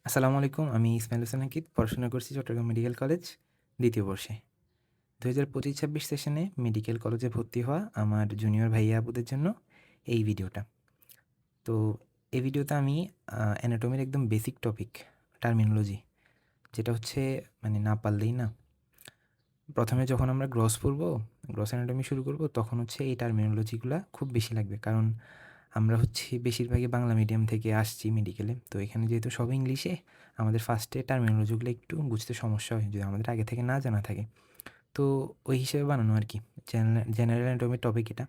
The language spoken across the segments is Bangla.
আসসালামু আলাইকুম। আমি ইসমাইল হোসেন আকিব পড়াশোনা করছি চট্টগ্রাম মেডিকেল কলেজ ২য় বর্ষে। ২০২৫-২৬ সেশনে মেডিকেল কলেজে ভর্তি হওয়া আমার জুনিয়র ভাইয়া আপুদের জন্য এই ভিডিওটা। তো এই ভিডিওতে আমি অ্যানাটমির একদম বেসিক টপিক টার্মিনোলজি যেটা হচ্ছে মানে না পারলেই না। প্রথমে যখন আমরা গ্রস অ্যানাটমি শুরু করব তখন হচ্ছে এই টার্মিনোলজিগুলা খুব বেশি লাগবে। কারণ আমরা হচ্ছে বেশিরভাগই বাংলা মিডিয়াম থেকে আসছি মেডিকেলে। তো এখানে যেহেতু সব ইংলিশে আমাদের ফার্স্টে টার্মিনোলজিগুলো একটু বুঝতে সমস্যা হয় যদি আমাদের আগে থেকে না জানা থাকে। তো ওই হিসেবে বানানো আর কি। জেনারেল অ্যানাটমির টপিক এটা।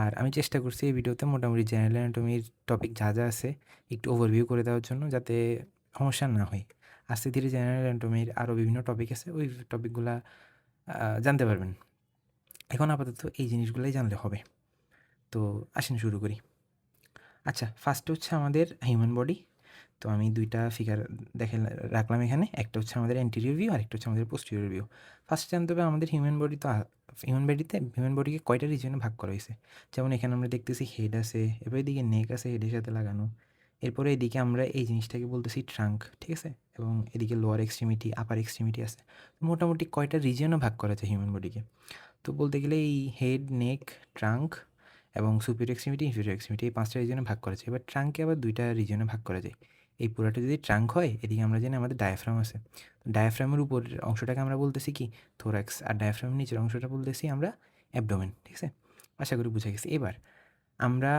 আর আমি চেষ্টা করছি এই ভিডিওতে মোটামুটি জেনারেল অ্যানাটমির টপিক যা আছে একটু ওভারভিউ করে দেওয়ার জন্য যাতে সমস্যা না হয়। আস্তে ধীরে জেনারেল অ্যানাটমির আরও বিভিন্ন টপিক আছে, ওই টপিকগুলা জানতে পারবেন। এখন আপাতত এই জিনিসগুলাই জানলে হবে। তো আসেন শুরু করি। আচ্ছা, ফার্স্টে হচ্ছে আমাদের হিউম্যান বডি। তো আমি ২ টা ফিগার দেখে রাখলাম এখানে। একটা হচ্ছে আমাদের অ্যান্টেরিয়র ভিউ, আরেকটা হচ্ছে আমাদের পোস্টেরিয়র ভিউ। ফার্স্ট জানতে হবে আমাদের হিউম্যান বডিকে কয়টা রিজিয়নে ভাগ করা হইছে। যেমন এখানে আমরা দেখতেছি হেড আছে, এরপর এদিকে নেক আছে হেডের সাথে লাগানো। এরপরে এদিকে আমরা এই জিনিসটাকে বলতেছি ট্রাঙ্ক, ঠিক আছে? এবং এদিকে লোয়ার এক্সট্রিমিটি, আপার এক্সট্রিমিটি আছে। মোটামুটি কয়টা রিজিয়নে ভাগ করা যায় হিউম্যান বডিকে? তো বলতে গেলে এই হেড, নেক, ট্রাঙ্ক এবং সুপিরিয়র এক্সট্রিমিটি, ইনফেরিয়র এক্সট্রিমিটি এই ৫ টা রিজিয়নে ভাগ করা যায়। এবার ট্রাঙ্কে আবার ২ টা রিজিয়নে ভাগ করা যায়। এই পুরাটা যদি ট্রাঙ্ক হয়, এদিকে আমরা জানি আমাদের ডায়াফ্রাম আছে। ডায়াফ্রামের উপরের অংশটাকে আমরা বলতেছি কি? থোরাক্স। আর ডায়াফ্রামের নিচের অংশটা বলতেছি আমরা অ্যাবডোমেন, ঠিক আছে? আশা করি বুঝা গেছে। এবার আমরা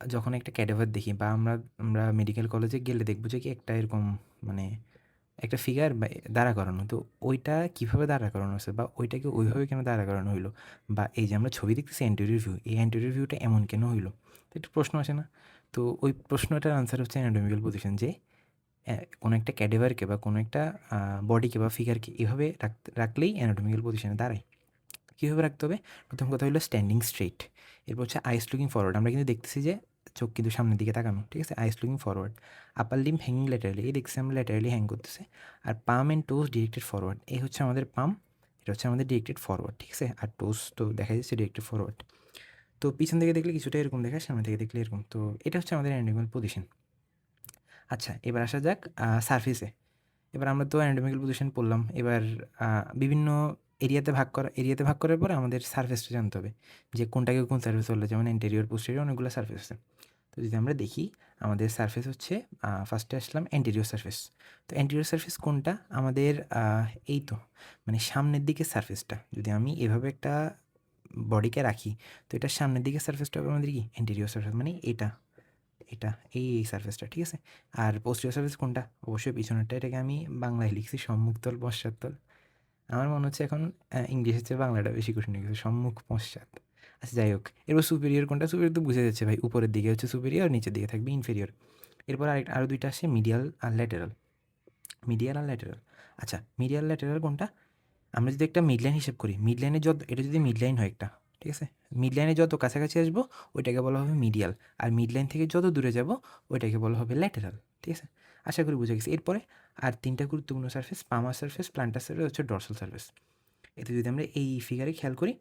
যখন একটা ক্যাডাভার দেখি বা আমরা আমরা মেডিকেল কলেজে গেলে দেখব যে কি একটা এরকম মানে একটা ফিগার বা দাঁড়া করানো। তো ওইটা কিভাবে দাঁড়া করানো হয়েছে বা ওইটাকে ওইভাবে কেন দাঁড়া করানো হইলো? বা এই যে আমরা ছবি দেখতেছি অ্যান্টেরিয়র ভিউ, এই অ্যান্টেরিয়র ভিউটা এমন কেন হইলো? তো একটা প্রশ্ন আসে না? তো ওই প্রশ্নটার আনসার হচ্ছে অ্যানাটমিক্যাল পজিশন যে কোনো একটা ক্যাডাভারকে বা কোনো একটা বডিকে বা ফিগারকে এভাবে রাখলেই অ্যানাটমিক্যাল পজিশনে দাঁড়ায়। কীভাবে রাখতে হবে? প্রথম কথা হলো স্ট্যান্ডিং স্ট্রেইট। এরপর হচ্ছে আইস লুকিং ফরওয়ার্ড। আমরা কিন্তু দেখতেছি যে চোখ কিন্তু সামনের দিকে তাকানো, ঠিক আছে? আইস লুকিং ফরওয়ার্ড। আপার লিম্ব হ্যাঙ্গিং ল্যাটারালি, এই দেখছি আমরা ল্যাটারালি হ্যাং করতেছে। আর পাম অ্যান্ড টোস ডিরেক্টেড ফরওয়ার্ড। এই হচ্ছে আমাদের পাম, এটা হচ্ছে আমাদের ডিরেক্টেড ফরওয়ার্ড, ঠিক আছে? আর টোস তো দেখা যাচ্ছে ডিরেক্টেড ফরওয়ার্ড। তো পিছন থেকে দেখলে কিছুটা এরকম দেখায়, সামনে থেকে দেখলে এরকম। তো এটা হচ্ছে আমাদের অ্যানাটমিক্যাল পজিশন। আচ্ছা, এবার আসা যাক সারফেসে। এবার আমরা তো অ্যানাটমিক্যাল পজিশন পড়লাম। এবার বিভিন্ন এরিয়াতে ভাগ করার পরে আমাদের সারফেসটা জানতে হবে যে কোনটাকে কোন সারফেস বলে। যেমন এন্টেরিয়র, পোস্টেরিয়র অনেকগুলো সারফেস আছে। তো যদি আমরা দেখি আমাদের সারফেস হচ্ছে ফার্স্টে আসলাম এন্টেরিয়র সারফেস। তো এন্টেরিয়র সারফেস কোনটা? আমাদের এই তো মানে সামনের দিকের সারফেসটা। যদি আমি এভাবে একটা বডিকে রাখি তো এটার সামনের দিকের সারফেসটা হবে আমাদের কি? এন্টেরিয়র সারফেস মানে এটা। এটা এই সারফেসটা, ঠিক আছে? আর পোস্টেরিয়র সারফেস কোনটা? অবশ্যই পিছনেরটা। এটাকে আমি বাংলায় লিখছি সম্মুখতল, পশ্চাৎতল। আমার মনে হচ্ছে এখন ইংলিশের চেয়ে বাংলাটা বেশি কঠিন হয়ে গেছে। সম্মুখ, পশ্চাৎ। আচ্ছা যাই হোক। এরপর সুপিরিয়র কোনটা? সুপিরিয়র তো বুঝে যাচ্ছে ভাই। উপরের দিকে হচ্ছে সুপিরিয়র, নিচের দিকে থাকবে ইনফেরিয়র। এরপর আরও ২ টা আসে মিডিয়াল আর ল্যাটেরাল। মিডিয়াল আর ল্যাটেরাল। আচ্ছা, মিডিয়াল ল্যাটেরাল কোনটা? আমরা যদি একটা মিডলাইন হিসাব করি, মিডলাইনে এটা যদি মিডলাইন হয় একটা, ঠিক আছে? মিডলাইনে যত কাছাকাছি আসবো ওইটাকে বলা হবে মিডিয়াল। আর মিডলাইন থেকে যত দূরে যাব ওইটাকে বলা হবে ল্যাটেরাল, ঠিক আছে? আশা করি বুঝে গেছি। এরপরে আর ৩ টা গুরুত্বপূর্ণ সারফেস, পামার সারফেস, প্ল্যান্টার সারফেস হচ্ছে ডর্সাল সারফেস। এতে যদি আমরা এই ফিগারে খেয়াল করি,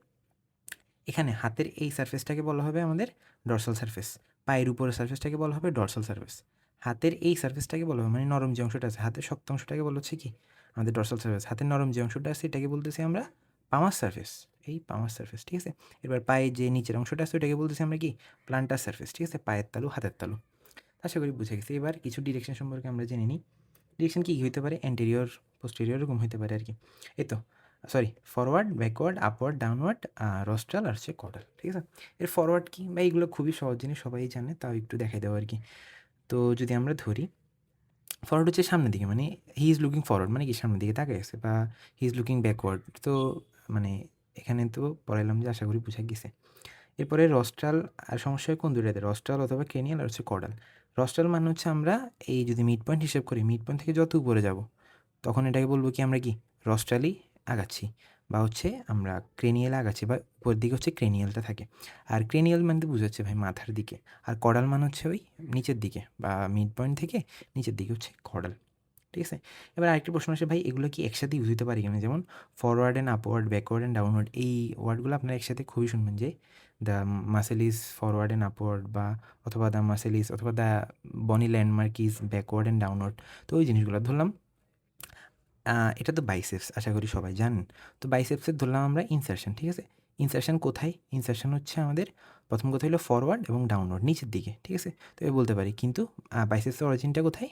এখানে হাতের এই সারফেসটাকে বলা হবে আমাদের ডর্সাল সারফেস। পায়ের উপরের সারফেসটাকে বলা হবে ডর্সাল সারফেস। হাতের এই সারফেসটাকে বলা হবে মানে নরম যে অংশটা আছে, হাতের শক্ত অংশটাকে বলা হচ্ছে কি? আমাদের ডর্সাল সারফেস। হাতের নরম যে অংশটা আছে এটাকে বলতেছি আমরা পামার সারফেস। এই পামার সারফেস, ঠিক আছে? এবার পায়ের যে নিচের অংশটা আছে ওটাকে বলতেছি আমরা কি? প্লান্টার সারফেস, ঠিক আছে? পায়ের তালু, হাতের তালু। আশা করি বুঝে গেছি। এবার কিছু ডিরেকশন সম্পর্কে আমরা জেনে নিই। ডিরেকশন কী হইতে পারে? অ্যান্টেরিয়র, পোস্টেরিয়র এরকম হইতে পারে আর কি। এই তো sorry, forward, backward, upward, downward, rostral আর হচ্ছে কর্ডাল, ঠিক আছে? এর ফরওয়ার্ড কি বা এইগুলো খুবই সহজ জিনিস, সবাই জানে, তাও একটু দেখাই দেবো আর কি। তো যদি আমরা ধরি ফরওয়ার্ড হচ্ছে সামনের দিকে, মানে হি ইজ লুকিং ফরওয়ার্ড মানে কি সামনের দিকে তাকাই আছে, বা হি ইজ লুকিং ব্যাকওয়ার্ড। তো মানে এখানে তো পড়াইলাম যে আশা করি বুঝা গেছে। এরপরে রস্ট্রাল আর সমস্যা হয় কোন দুইটাতে? রস্ট্রাল অথবা ক্রেনিয়াল আর হচ্ছে কর্ডাল। রস্ট্রাল মানে হচ্ছে আমরা এই যদি মিড পয়েন্ট হিসেব করি, মিড পয়েন্ট থেকে যত উপরে যাব তখন এটাকে বলবো কি আমরা কি? রস্ট্রালি আগাচ্ছি, বা হচ্ছে আমরা ক্রেনিয়ালে আগাচ্ছি, বা উপরের দিকে হচ্ছে ক্রেনিয়ালটা থাকে। আর ক্রেনিয়াল মানে তো বুঝাচ্ছে ভাই মাথার দিকে। আর কর্ডাল মানে হচ্ছে ওই নিচের দিকে, বা মিড পয়েন্ট থেকে নিচের দিকে হচ্ছে কর্ডাল, ঠিক আছে? এবার আরেকটা প্রশ্ন আসে, ভাই এগুলো কি একসাথে ইউজ হতে পারি কিনা? যেমন forward and upward, backward and downward, এই ওয়ার্ডগুলো আপনারা একসাথে খুবই শুনবেন যে the muscle is forward and upward, বা অথবা দ্য মাসেল ইজ, অথবা দ্য বনি landmark is backward and downward. তো ওই জিনিসগুলো ধরলাম। এটা তো বাইসেপস, আশা করি সবাই জানেন। তো বাইসেপসের ধরলাম আমরা ইনসারশন, ঠিক আছে? ইনসারশন কোথায়? ইনসারশন হচ্ছে আমাদের প্রথম কথা হলো ফরওয়ার্ড এবং ডাউনওয়ার্ড, নিচের দিকে, ঠিক আছে? তো আমি বলতে পারি, কিন্তু বাইসেপসের অরিজিনটা কোথায়?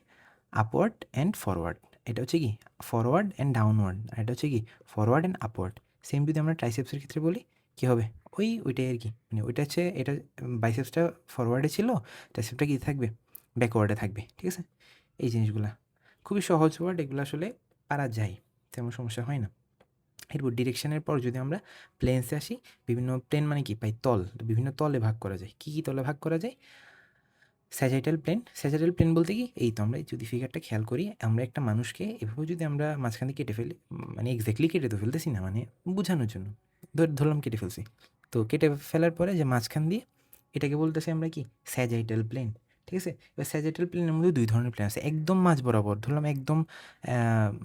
Upward and forward. এটা হচ্ছে কি ফরওয়ার্ড অ্যান্ড ডাউনওয়ার্ড, আর এটা হচ্ছে কি ফরওয়ার্ড অ্যান্ড আপওয়ার্ড। সেম যদি আমরা ট্রাইসেপসের ক্ষেত্রে বলি, কী হবে? ওইটাই আর কি, মানে ওইটা হচ্ছে, এটা বাইসেপসটা ফরওয়ার্ডে ছিল, ট্রাইসেপসটা কী থাকবে? ব্যাকওয়ার্ডে থাকবে, ঠিক আছে? এই জিনিসগুলা খুবই সহজ ওয়ার্ড, এগুলো আসলে পারা যায়, তেমন সমস্যা হয় না। এরপর ডিরেকশনের পর যদি আমরা প্লেনসে আসি, বিভিন্ন প্লেন মানে কি পাই? তল। বিভিন্ন তলে ভাগ করা যায়। কী তলে ভাগ করা যায়? Sagittal plane. স্যাজাইটাল প্লেন বলতে কি, এই তো আমরা যদি ফিগারটা খেয়াল করি, আমরা একটা মানুষকে এভাবে যদি আমরা মাঝখান দিয়ে কেটে ফেলি, মানে এক্স্যাক্টলি কেটে তো ফেলতেছি না, মানে বোঝানোর জন্য ধরলাম কেটে ফেলছি। তো কেটে ফেলার পরে যে মাঝখান দিয়ে, এটাকে বলতেছি আমরা কি? স্যাজাইটাল প্লেন, ঠিক আছে? এবার স্যাজাইটাল প্লেনের মধ্যে 2 ধরনের প্লেন আছে। একদম মাঝ বরাবর ধরলাম, একদম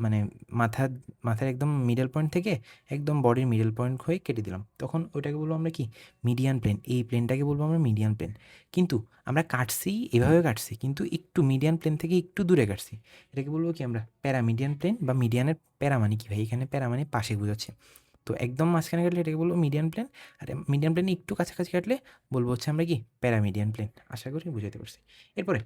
মানে মাথার একদম মিডল পয়েন্ট থেকে একদম বডির মিডল পয়েন্ট হয়ে কেটে দিলাম। তখন ওইটাকে বলবো আমরা কি? Median plane. এই প্লেনটাকে বলবো আমরা মিডিয়ান প্লেন। কিন্তু আমরা কাটছি, এভাবে কাটছি, কিন্তু একটু মিডিয়ান প্লেন থেকে একটু দূরে কাটছি। এটাকে বলবো কি আমরা? প্যারামিডিয়ান প্লেন, বা মিডিয়ানের প্যারা মানে কি ভাই? এখানে প্যারা মানে পাশে বোঝাচ্ছে। তো একদম মাঝখানে কাটলে এটাকে বলবো মিডিয়ান প্লেন, আর মিডিয়ান প্লেনে একটু কাছাকাছি কাটলে বলবো হচ্ছে আমরা কি? প্যারামিডিয়ান প্লেন। আশা করি বুঝাতে পারছি। এরপরে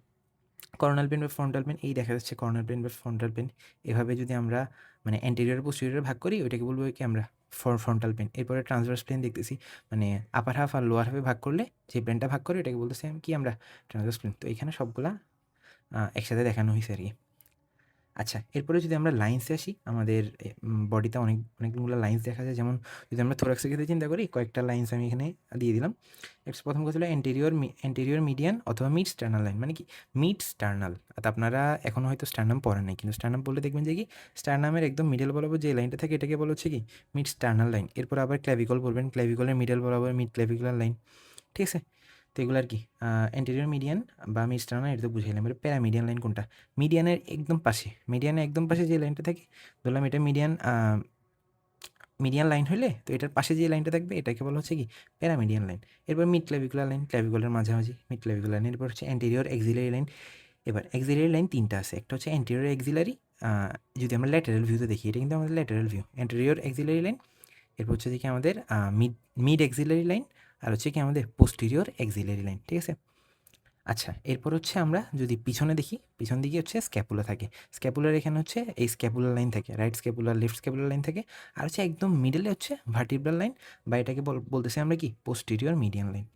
কর্নাল প্লেন বা ফ্রন্টাল প্লেন, এই দেখা যাচ্ছে কর্নাল প্লেন বা ফ্রন্টাল প্লেন। এভাবে যদি আমরা মানে অ্যান্টেরিয়র পোস্টেরিয়র ভাগ করি, ওইটাকে বলবো কি আমরা? Frontal plane. এরপরে ট্রান্সভার্স প্লেন দেখতেছি, মানে আপার হাফ আর লোয়ার হাফে ভাগ করলে যে প্লেনটা ভাগ করে, ওটাকে বলতেছি কি আমরা? Transverse plane. তো এখানে সবগুলা একসাথে দেখানো হয়েছে আর কি। আচ্ছা, এরপরে যদি আমরা লাইন্সে আসি, আমাদের বডিতে অনেকগুলো লাইন্স দেখা যায়। যেমন যদি আমরা থোরাক্সের ক্ষেত্রে চিন্তা করি, কয়েকটা লাইন্স আমি এখানে দিয়ে দিলাম। প্রথম কথা হলো এন্টেরিয়র মিডিয়ান অথবা মিড স্টার্নাল লাইন, মানে কি? Mid sternal. আপনারা এখনও হয়তো স্টার্নাম পড়েন নাই, কিন্তু স্টার্নাম বললে দেখবেন যে কি, স্টার্নামের একদম মিডল বরাবর যে লাইনটা থাকে, এটাকে বলা হচ্ছে কি? Mid sternal line. এরপর আবার ক্ল্যাভিকল বলবেন, ক্ল্যাভিকলের মিডল বরাবর মিড ক্ল্যাভিকুলার লাইন, ঠিক আছে? তো এগুলো আর কি অ্যান্টেরিয়র মিডিয়ান বা মিড স্টার্নাল, এটা তো বুঝাইলাম। এবার প্যারামিডিয়ান লাইন কোনটা? মিডিয়ানের একদম পাশে, মিডিয়ানের একদম পাশে যে লাইনটা থাকে, ধরলাম এটা মিডিয়ান লাইন হলে, তো এটার পাশে যে লাইনটা থাকবে, এটাকে বলা হচ্ছে কি? প্যারামিডিয়ান লাইন। এরপর মিড ক্ল্যাভিকুলার লাইন, ক্ল্যাভিকুলার মাঝামাঝি মিড ক্ল্যাভিকুলার লাইন। এরপর হচ্ছে অ্যান্টেরিয়র এক্সিলারি লাইন। এবার এক্সিলারি লাইন 3টা আছে। একটা হচ্ছে অ্যান্টেরিয়র এক্সিলারি, যদি আমরা ল্যাটারাল ভিউতে দেখি, এটা কিন্তু আমাদের lateral view. Anterior axillary line, এরপর হচ্ছে কি আমাদের মিড এক্সিলারি লাইন, আর হচ্ছে কি আমাদের পোস্টেরিয়র এক্সিলারি লাইন, ঠিক আছে? আচ্ছা, এরপর হচ্ছে আমরা যদি পিছনে দেখি, পিছন দিকে হচ্ছে স্ক্যাপুলা থাকে। স্ক্যাপুলার এখানে হচ্ছে এই স্ক্যাপুলার লাইন থাকে, right scapular, left scapular line থাকে। আর হচ্ছে একদম মিডলে হচ্ছে ভার্টিব্রাল লাইন, বা এটাকে বলতেছি আমরা কি? Posterior median line.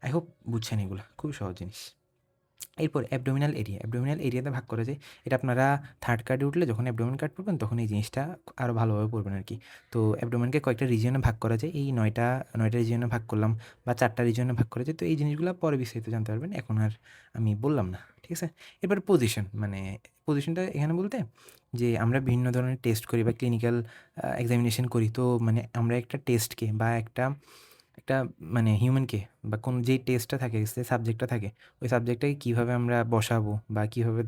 I hope বুঝছেন এগুলো, খুবই সহজ জিনিস। এরপর অ্যাবডোমিনাল এরিয়া, অ্যাবডোমিনাল এরিয়াতে ভাগ করা যায়। এটা আপনারা থার্ড কার্ডে উঠলে যখন অ্যাবডোমেন কার্ড পড়বেন, তখন এই জিনিসটা আরও ভালোভাবে পড়বেন আর কি। তো অ্যাবডোমেনকে কয়েকটা রিজিয়নে ভাগ করা যায়, এই নয়টা রিজিয়নে ভাগ করলাম, বা 4টা রিজিয়নে ভাগ করা যায়। তো এই জিনিসগুলো পরে বিস্তারিত জানতে পারবেন, এখন আর আমি বললাম না, ঠিক আছে? এবার পজিশন, মানে পজিশনটা এখানে বলতে যে আমরা বিভিন্ন ধরনের টেস্ট করি বা ক্লিনিক্যাল এক্সামিনেশন করি। তো মানে আমরা একটা টেস্টকে বা একটা একটা মানে হিউম্যানকে, বা কোন যেই টেস্টটা থাকে, যে সাবজেক্টটা থাকে, ওই সাবজেক্টটাকে কীভাবে আমরা বসাবো, বা কীভাবে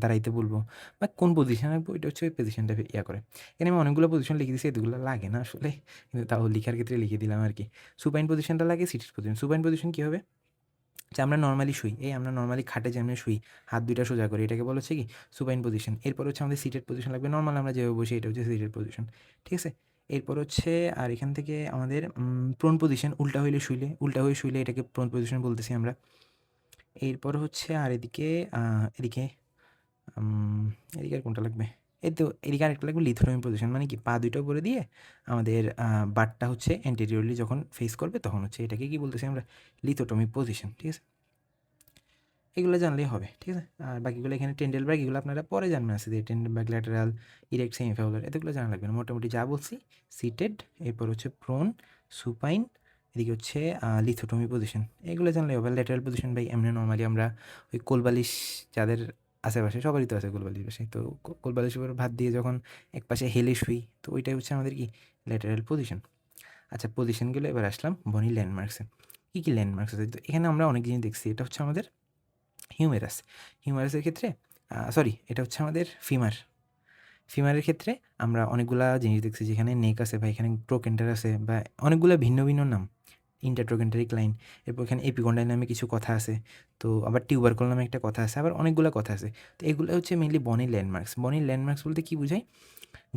দাঁড়াইতে বলবো, বা কোন পজিশনে রাখবো, এটা হচ্ছে ওই পজিশনটা করে। এখানে আমি অনেকগুলো পজিশন লিখে দিয়েছি, এগুলো লাগে না আসলে, কিন্তু তাও লিখার ক্ষেত্রে লিখে দিলাম আর কি। সুপাইন পজিশনটা লাগে, সিটেড পজিশন। সুপাইন পজিশন কী হবে? যে আমরা নর্মালি শুই, আমরা নর্মালি খাটে যেমনি শুই, হাত দুইটা সোজা করি, এটাকে বলা হচ্ছে কি? Supine position. এরপর হচ্ছে আমাদের সিটেড পজিশন লাগবে, নর্মাল আমরা যেভাবে বসি, এটা হচ্ছে সিটেড পজিশন, ঠিক আছে? এরপর হচ্ছে, আর এখান থেকে আমাদের প্রোন পজিশন, উল্টা হয়ে শুইলে এটাকে প্রোন পজিশন বলতেছি আমরা। এরপর হচ্ছে আর এদিকে এদিকে এদিকে আর কোনটা লাগবে? এই তো এদিকে আরেকটা লাগবে লিথোটমি পজিশন, মানে কি? পা দুইটা উপরে দিয়ে আমাদের বাটটা হচ্ছে অ্যান্টেরিয়রলি যখন ফেস করবে, তখন হচ্ছে এটাকে কি বলতেছি আমরা? লিথোটমি পজিশন, ঠিক আছে? এগুলো জানলেই হবে, ঠিক আছে? আর বাকিগুলো এখানে টেন্ডেলবার্গ, এগুলো আপনারা পরে জানবেন আছে, যে টেন্ডেলবার্গ, ল্যাটারাল, ইরেক্ট, সেমিফাউলার, এতগুলো জানা লাগবে না। মোটামুটি যা বলছি, সিটেড, এরপর হচ্ছে প্রোন, সুপাইন, এদিকে হচ্ছে লিথোটমি পজিশন, এগুলো জানলেই হবে। ল্যাটারাল পজিশন ভাই এমনি নর্মালি আমরা ওই কোলবালিশ যাদের আশেপাশে, সবারই তো আছে কোলবালিশ পাশে, তো কোলবালিশের উপর ভাত দিয়ে যখন এক পাশে হেলে শুই, তো ওইটাই হচ্ছে আমাদের কি? Lateral position. আচ্ছা, পজিশনগুলো এবার আসলাম বনি ল্যান্ডমার্কসে। কী কী ল্যান্ডমার্কস আছে? তো এখানে আমরা অনেক জিনিস দেখছি। এটা হচ্ছে আমাদের হিউমেরাসের ক্ষেত্রে, এটা হচ্ছে আমাদের ফিমার। ফিমারের ক্ষেত্রে আমরা অনেকগুলা জিনিস দেখছি, যেখানে নেক আছে বা এখানে ট্রোকেন্টার আছে বা অনেকগুলা ভিন্ন ভিন্ন নাম, ইন্টারট্রোকেন্টারিক লাইন, এরপর এখানে এপিকন্ডাইল নামে কিছু কথা আছে, তো আবার টিউবারকল নামে একটা কথা আছে, আবার অনেকগুলো কথা আছে। তো এগুলো হচ্ছে মেইনলি বনির ল্যান্ডমার্কস। বনির ল্যান্ডমার্কস বলতে কী বোঝায়?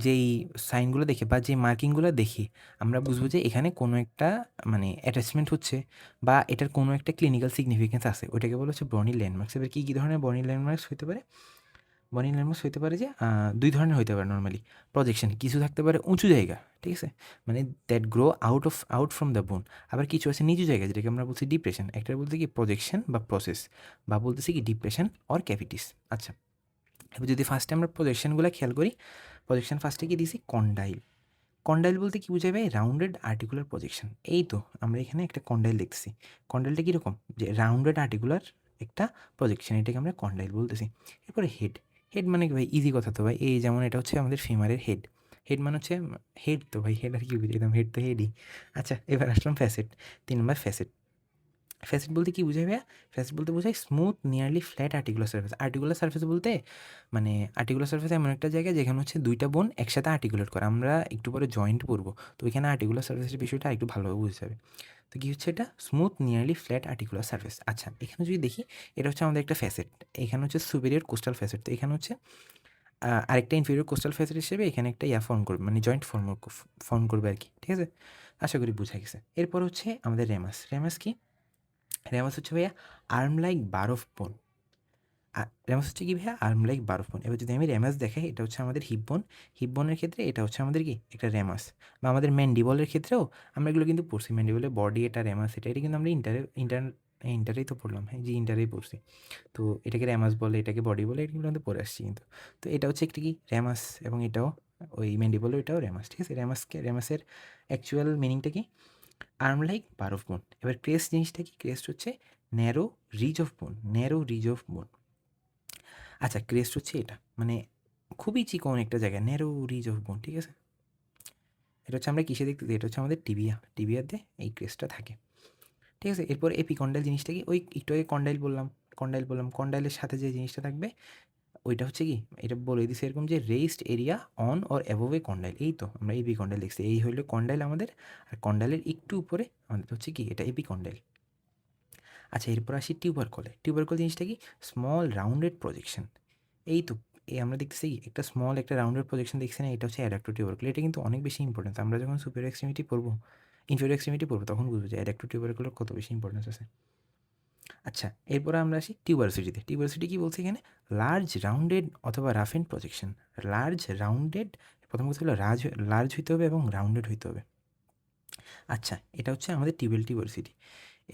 যেই সাইনগুলো দেখে বা যে মার্কিংগুলো দেখে আমরা বুঝবো যে এখানে কোনো একটা মানে অ্যাটাচমেন্ট হচ্ছে বা এটার কোনো একটা ক্লিনিক্যাল সিগনিফিকেন্স আছে, ওইটাকে বলা হচ্ছে বর্নিল ল্যান্ডমার্কস। এবার কী ধরনের বর্নিল ল্যান্ডমার্কস হতে পারে? বর্নিল ল্যান্ডমার্কস হতে পারে যে ২ ধরনের হতে পারে নরমালি। প্রজেকশন, কিছু থাকতে পারে উঁচু জায়গা, ঠিক আছে? মানে that grow out from the bone. আবার কিছু আছে নিচু জায়গা, যেটাকে আমরা বলছি ডিপ্রেশন। একটা বলতে কি প্রজেকশন বা প্রসেস, বা বলতেছি কি ডিপ্রেশন অর ক্যাভিটিস। আচ্ছা, এবার যদি ফার্স্টে আমরা প্রজেকশনগুলো খেয়াল করি, প্রজেকশন ফার্স্টে কি দিয়েছি? কন্ডাইল। কন্ডাইল বলতে কি বোঝায় ভাই? Rounded articular projection. এই তো আমরা এখানে একটা কন্ডাইল দেখতেছি। কন্ডাইলটা কীরকম? যে রাউন্ডেড আর্টিকুলার একটা প্রজেকশন, এটাকে আমরা কন্ডাইল বলতেছি। এরপরে হেড। হেড মানে কি ভাই? ইজি কথা তো ভাই, এই যেমন এটা হচ্ছে আমাদের ফিমারের হেড। হেড মানে হচ্ছে হেড, তো ভাই হেড আর কি বুঝাইতাম, হেড তো হেডই। আচ্ছা, এবার আসলাম ফ্যাসেট। ৩ নম্বর ফ্যাসেট। ফ্যাসেট বলতে কি বোঝায় ভাইয়া? ফ্যাসেট বলতে বোঝায় smooth nearly flat articular surface. Articular surface বলতে মানে আর্টিকুলার সারফেস এমন একটা জায়গা যেখানে হচ্ছে ২টা বোন একসাথে আর্টিকুলেট করে। আমরা একটু পরে জয়েন্ট পড়বো, তো ওইখানে আর্টিকুলার সারফেসের বিষয়টা আরেকটু ভালোভাবে বুঝতে হবে। তো কী হচ্ছে এটা? Smooth nearly flat articular surface. আচ্ছা, এখানে যদি দেখি, এটা হচ্ছে আমাদের একটা ফ্যাসেট। এখানে হচ্ছে সুপেরিয়র কোস্টাল ফ্যাসেট। তো এখানে হচ্ছে আরেকটা ইনফেরিয়র কোস্টাল ফ্যাসেট হিসেবে এখানে একটা ফর্ম করবে, মানে জয়েন্ট ফর্ম করবে আর কি, ঠিক আছে? আশা করি বোঝা গেছে। এরপর হচ্ছে আমাদের রেমাস। রেমাস কি? রেমাস হচ্ছে ভাইয়া arm like bar of bone. Ramus হচ্ছে কি ভাইয়া? আর্ম লাইক বার অফ বোন। এবার যদি আমি রেমাস দেখাই, এটা হচ্ছে আমাদের হিপ বোন। হিপ বোনের ক্ষেত্রে এটা হচ্ছে আমাদের কি? একটা রেমাস। বা আমাদের ম্যান্ডিবলের ক্ষেত্রেও আমরা এগুলো কিন্তু পড়ছি। ম্যান্ডিবলের বডি এটা, রেমাস এটা কিন্তু আমরা ইন্টারেই তো পড়লাম। হ্যাঁ, জি, ইন্টারেই পড়ছি। তো এটাকে রেমাস বলে, এটাকে বডি বলে, এগুলো কিন্তু পড়ে আসছি কিন্তু। তো এটা হচ্ছে একটি কি? রেমাস, এবং এটাও ওই ম্যান্ডিবল, এটাও রেমাস, ঠিক আছে? রেমাসের অ্যাকচুয়াল মিনিংটা কি? আর্ম লাইক বার অফ বোন। এবার ক্রেস্ট জিনিসটা কি? ক্রেস্ট হচ্ছে narrow ridge of bone, narrow ridge of bone. আচ্ছা, ক্রেস্ট হচ্ছে এটা, মানে খুবই চিকন একটা জায়গা, ন্যারো রিজ অফ বোন, ঠিক আছে? এটা হচ্ছে আমরা কিসে দেখতেছি? এটা হচ্ছে আমাদের টিবিয়াতে এই ক্রেস্টটা থাকে, ঠিক আছে? এরপর এপিকন্ডাইল জিনিসটা কি? ওই একটু আগে কন্ডাইলের সাথে যে জিনিসটা থাকবে ওইটা হচ্ছে কি? এটা বলে দিছে এরকম যে raised area on or above A condyle. এই তো আমরা এপিকন্ডাইল দেখছি। এই হইলো কন্ডাইল আমাদের, আর কন্ডাইলের একটু উপরে আমাদের হচ্ছে কি? এটা এপিকন্ডাইল। আচ্ছা, এরপর আসি টিউবারকলে। টিউবারকল জিনিসটা কি? Small rounded projection. এই তো আমরা দেখতেছি একটা স্মল একটা রাউন্ডেড প্রজেকশন দেখছি না? এটা হচ্ছে অ্যাডাক্টিভ টিউবারকল। এটা কিন্তু অনেক বেশি ইম্পর্টেন্স। আমরা যখন সুপিরিয়র এক্সট্রিমিটি পড়বো, ইনফেরিয়র এক্সট্রিমিটি পড়বো, তখন বুঝবো যে অ্যাডাক্টিভ টিউবারকলের কত বেশি ইম্পর্টেন্স আছে। আচ্ছা, এরপরে আমরা আসি টিউবারসিটিতে। টিউবারসিটি কি বলছে এখানে? লার্জ রাউন্ডেড অথবা rough and projection. Large rounded, প্রথম কথা হলো লার্জ হইতে হবে এবং রাউন্ডেড হইতে হবে। আচ্ছা, এটা হচ্ছে আমাদের টিউবারসিটি।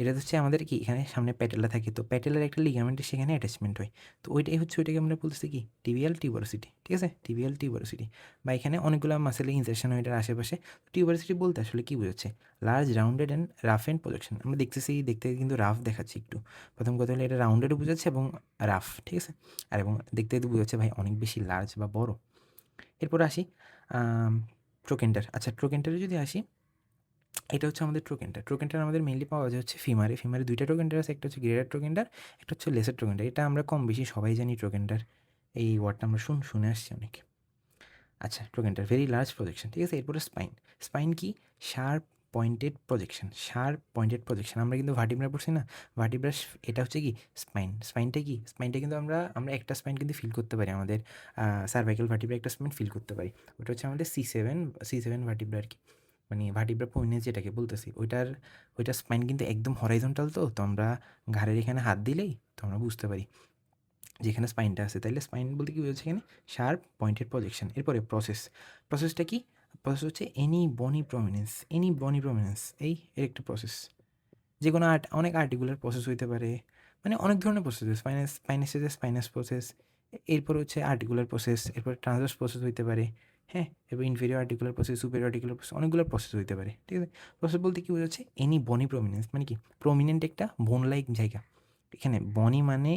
এটা হচ্ছে আমাদের কি? এখানে সামনে প্যাটেলা থাকে, তো প্যাটেলার একটা লিগামেন্টের সেখানে অ্যাটাচমেন্ট হয়। তো ওইটাই হচ্ছে, ওইটাকে আমরা বলতেছি কি? টিবিয়াল টিউবারসিটি, ঠিক আছে? Tibial tuberosity. বা এখানে অনেকগুলো মাসেলের ইনসারশন হয় এটার আশেপাশে। টিউবারসিটি বলতে আসলে কী বোঝাচ্ছে? Large rounded and rough and projection. আমরা দেখতেছি, দেখতে কিন্তু রাফ দেখাচ্ছি একটু। প্রথম কথা হলো এটা রাউন্ডেডও বোঝাচ্ছে এবং রাফ, ঠিক আছে? আর এবং দেখতে বোঝাচ্ছে ভাই অনেক বেশি লার্জ বা বড়। এরপর আসি ট্রোকেন্টার। আচ্ছা, ট্রোকেন্টারে যদি আসি, এটা হচ্ছে আমাদের ট্রোকেন্টার। ট্রোকেন্টার আমাদের মেইনলি পাওয়া যায় হচ্ছে ফিমারে। ফিমারে ২টা ট্রোকেন্টার আছে, একটা হচ্ছে গ্রেটার ট্রোকেন্টার, একটা হচ্ছে লেসার ট্রোকেন্টার। এটা আমরা কম বেশি সবাই জানি ট্রোকেন্টার। এই ওয়ার্ডটা আমরা শুনে আসছি অনেক। আচ্ছা, ট্রোকেন্টার ভেরি লার্জ প্রজেকশন, ঠিক আছে? এরপরে স্পাইন। স্পাইন কি? Sharp pointed projection. Sharp pointed projection. আমরা কিন্তু ভার্টিব্রা পড়ছি না? ভার্টিব্রা, এটা হচ্ছে কি? স্পাইন। স্পাইনটা কি? স্পাইনটা কিন্তু আমরা একটা স্পাইন কিন্তু ফিল করতে পারি আমাদের সার্ভাইকাল ভার্টিব্রা, একটা স্পাইন ফিল করতে পারি। ওটা হচ্ছে আমাদের সি সেভেন ভার্টিব্রা আর কি, মানে ভার্টিব্রা পোইনে যেটাকে বলতেছি, ওইটার স্পাইন কিন্তু একদম হরাইজন্টাল। তো আমরা ঘাড়ের এখানে হাত দিলেই তো আমরা বুঝতে পারি যেখানে স্পাইনটা আছে। তাইলে স্পাইন বলতে কি বোঝাচ্ছে এখানে? Sharp pointed projection. এরপরে প্রসেসটা কি? প্রসেস হচ্ছে এনি বনি প্রমিনেন্স, এই এর একটা প্রসেস। যে কোনো অনেক আর্টিকুলার প্রসেস হইতে পারে, মানে অনেক ধরনের প্রসেস। Spinous process. এরপর হচ্ছে আর্টিকুলার প্রসেস, এরপর ট্রান্সভার্স প্রসেস হইতে পারে। হ্যাঁ, এরপর inferior articular process, superior articular process, অনেকগুলো প্রসেস হইতে পারে, ঠিক আছে? প্রসেস বলতে কি বোঝাচ্ছে? এনি বনি প্রমিনেন্স, মানে কি? প্রমিনেন্ট একটা বোন লাইক জায়গা। এখানে বনি মানে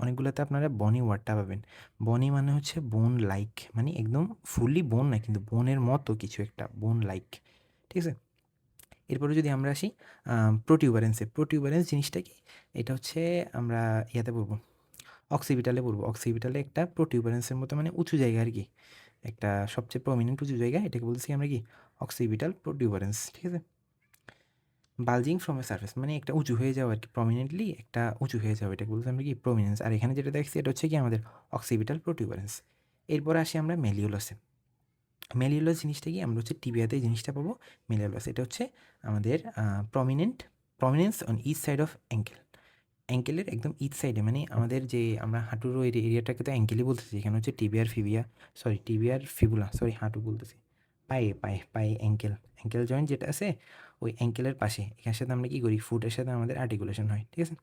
অনেকগুলোতে আপনারা বনি ওয়ার্ডটা পাবেন। বনি মানে হচ্ছে বোন লাইক, মানে একদম ফুললি বোন না, কিন্তু বোনের মতো কিছু একটা, বোন লাইক, ঠিক আছে? এরপরে যদি আমরা আসি প্রোটিউবারেন্স জিনিসটা কি? এটা হচ্ছে আমরা ইয়াতে পড়বো, অক্সিপিটালে পড়বো। অক্সিপিটালে একটা প্রোটিউবারেন্সের মতো, মানে উঁচু জায়গা আর কি। একটা সবচেয়ে প্রমিনেন্ট উঁচু জায়গা, এটাকে বলতেছি আমরা কি অক্সিপিটাল প্রোটিউবারেন্স, ঠিক আছে। বালজিং ফ্রম এ সারফেস মানে একটা উঁচু হয়ে যাওয়া আর কি, প্রমিনেন্টলি একটা উঁচু হয়ে যাওয়া, এটাকে বলতে আমরা কি প্রমিনেন্স। আর এখানে যেটা দেখছি এটা হচ্ছে কি আমাদের অক্সিপিটাল প্রোটিউবারেন্স। এরপরে আসি আমরা মেলিওলাসে। মেলিওলাস জিনিসটা কি, আমরা হচ্ছে টিবিয়াতে এই জিনিসটা পাবো। মেলিওলাস এটা হচ্ছে আমাদের prominence on each side of ankle, অ্যাঙ্কেলের একদম ইচ সাইডে, মানে আমাদের যে আমরা হাঁটুর ওই এরিয়াটাকে তো অ্যাঙ্কেলই বলতেছি, এখানে হচ্ছে টিবিয়ার ফিবুলা, হাঁটু বলতেছি, পায়ে পায়ে পায়ে অ্যাঙ্কেল, অ্যাঙ্কেল জয়েন্ট যেটা আছে ওই অ্যাঙ্কেলের পাশে, এখানের সাথে আমরা কী করি, ফুটের সাথে আমাদের আর্টিকুলেশন হয়, ঠিক আছে।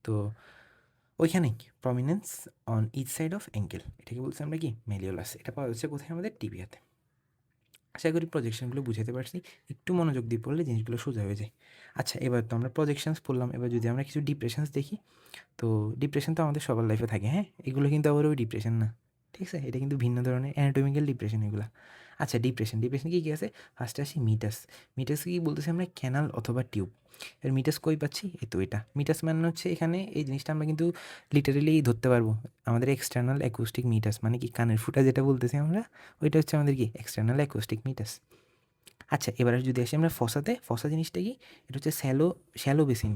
তো ওইখানেই prominence on each side of ankle, এটাকে বলছি আমরা কি মেলিওলাস। এটা পাওয়া যাচ্ছে কোথায়, আমাদের টিবিয়াতে। আশা করি প্রজেকশনগুলো বুঝাতে পারছি, একটু মনোযোগ দিয়ে পড়লে জিনিসগুলো সোজা হয়ে যায়। আচ্ছা, এবার তো আমরা প্রজেকশনস পড়লাম, এবার যদি আমরা কিছু ডিপ্রেশনস দেখি, তো ডিপ্রেশন তো আমাদের সবার লাইফে থাকে, হ্যাঁ, এগুলো কিন্তু আবার ওই ডিপ্রেশন না, ঠিক আছে, এটা কিন্তু ভিন্ন ধরনের অ্যানাটমিক্যাল ডিপ্রেশন এগুলো। আচ্ছা, ডিপ্রেশন কী কী আছে, ফার্স্টে আসি মিটাস কী বলতেছি আমরা, ক্যানাল অথবা টিউব। এর মিটাস কই পাচ্ছি, এই তো এটা মিটাস মানে হচ্ছে এখানে এই জিনিসটা আমরা কিন্তু লিটারেলি ধরতে পারবো, আমাদের এক্সটার্নাল অ্যাকুস্টিক মিটাস, মানে কি কানের ফুটা যেটা বলতেছি আমরা, ওইটা হচ্ছে আমাদের কি এক্সটার্নাল অ্যাকুস্টিক মিটাস। আচ্ছা, এবারে যদি আসি আমরা ফসা জিনিসটা কি, এটা হচ্ছে shallow basin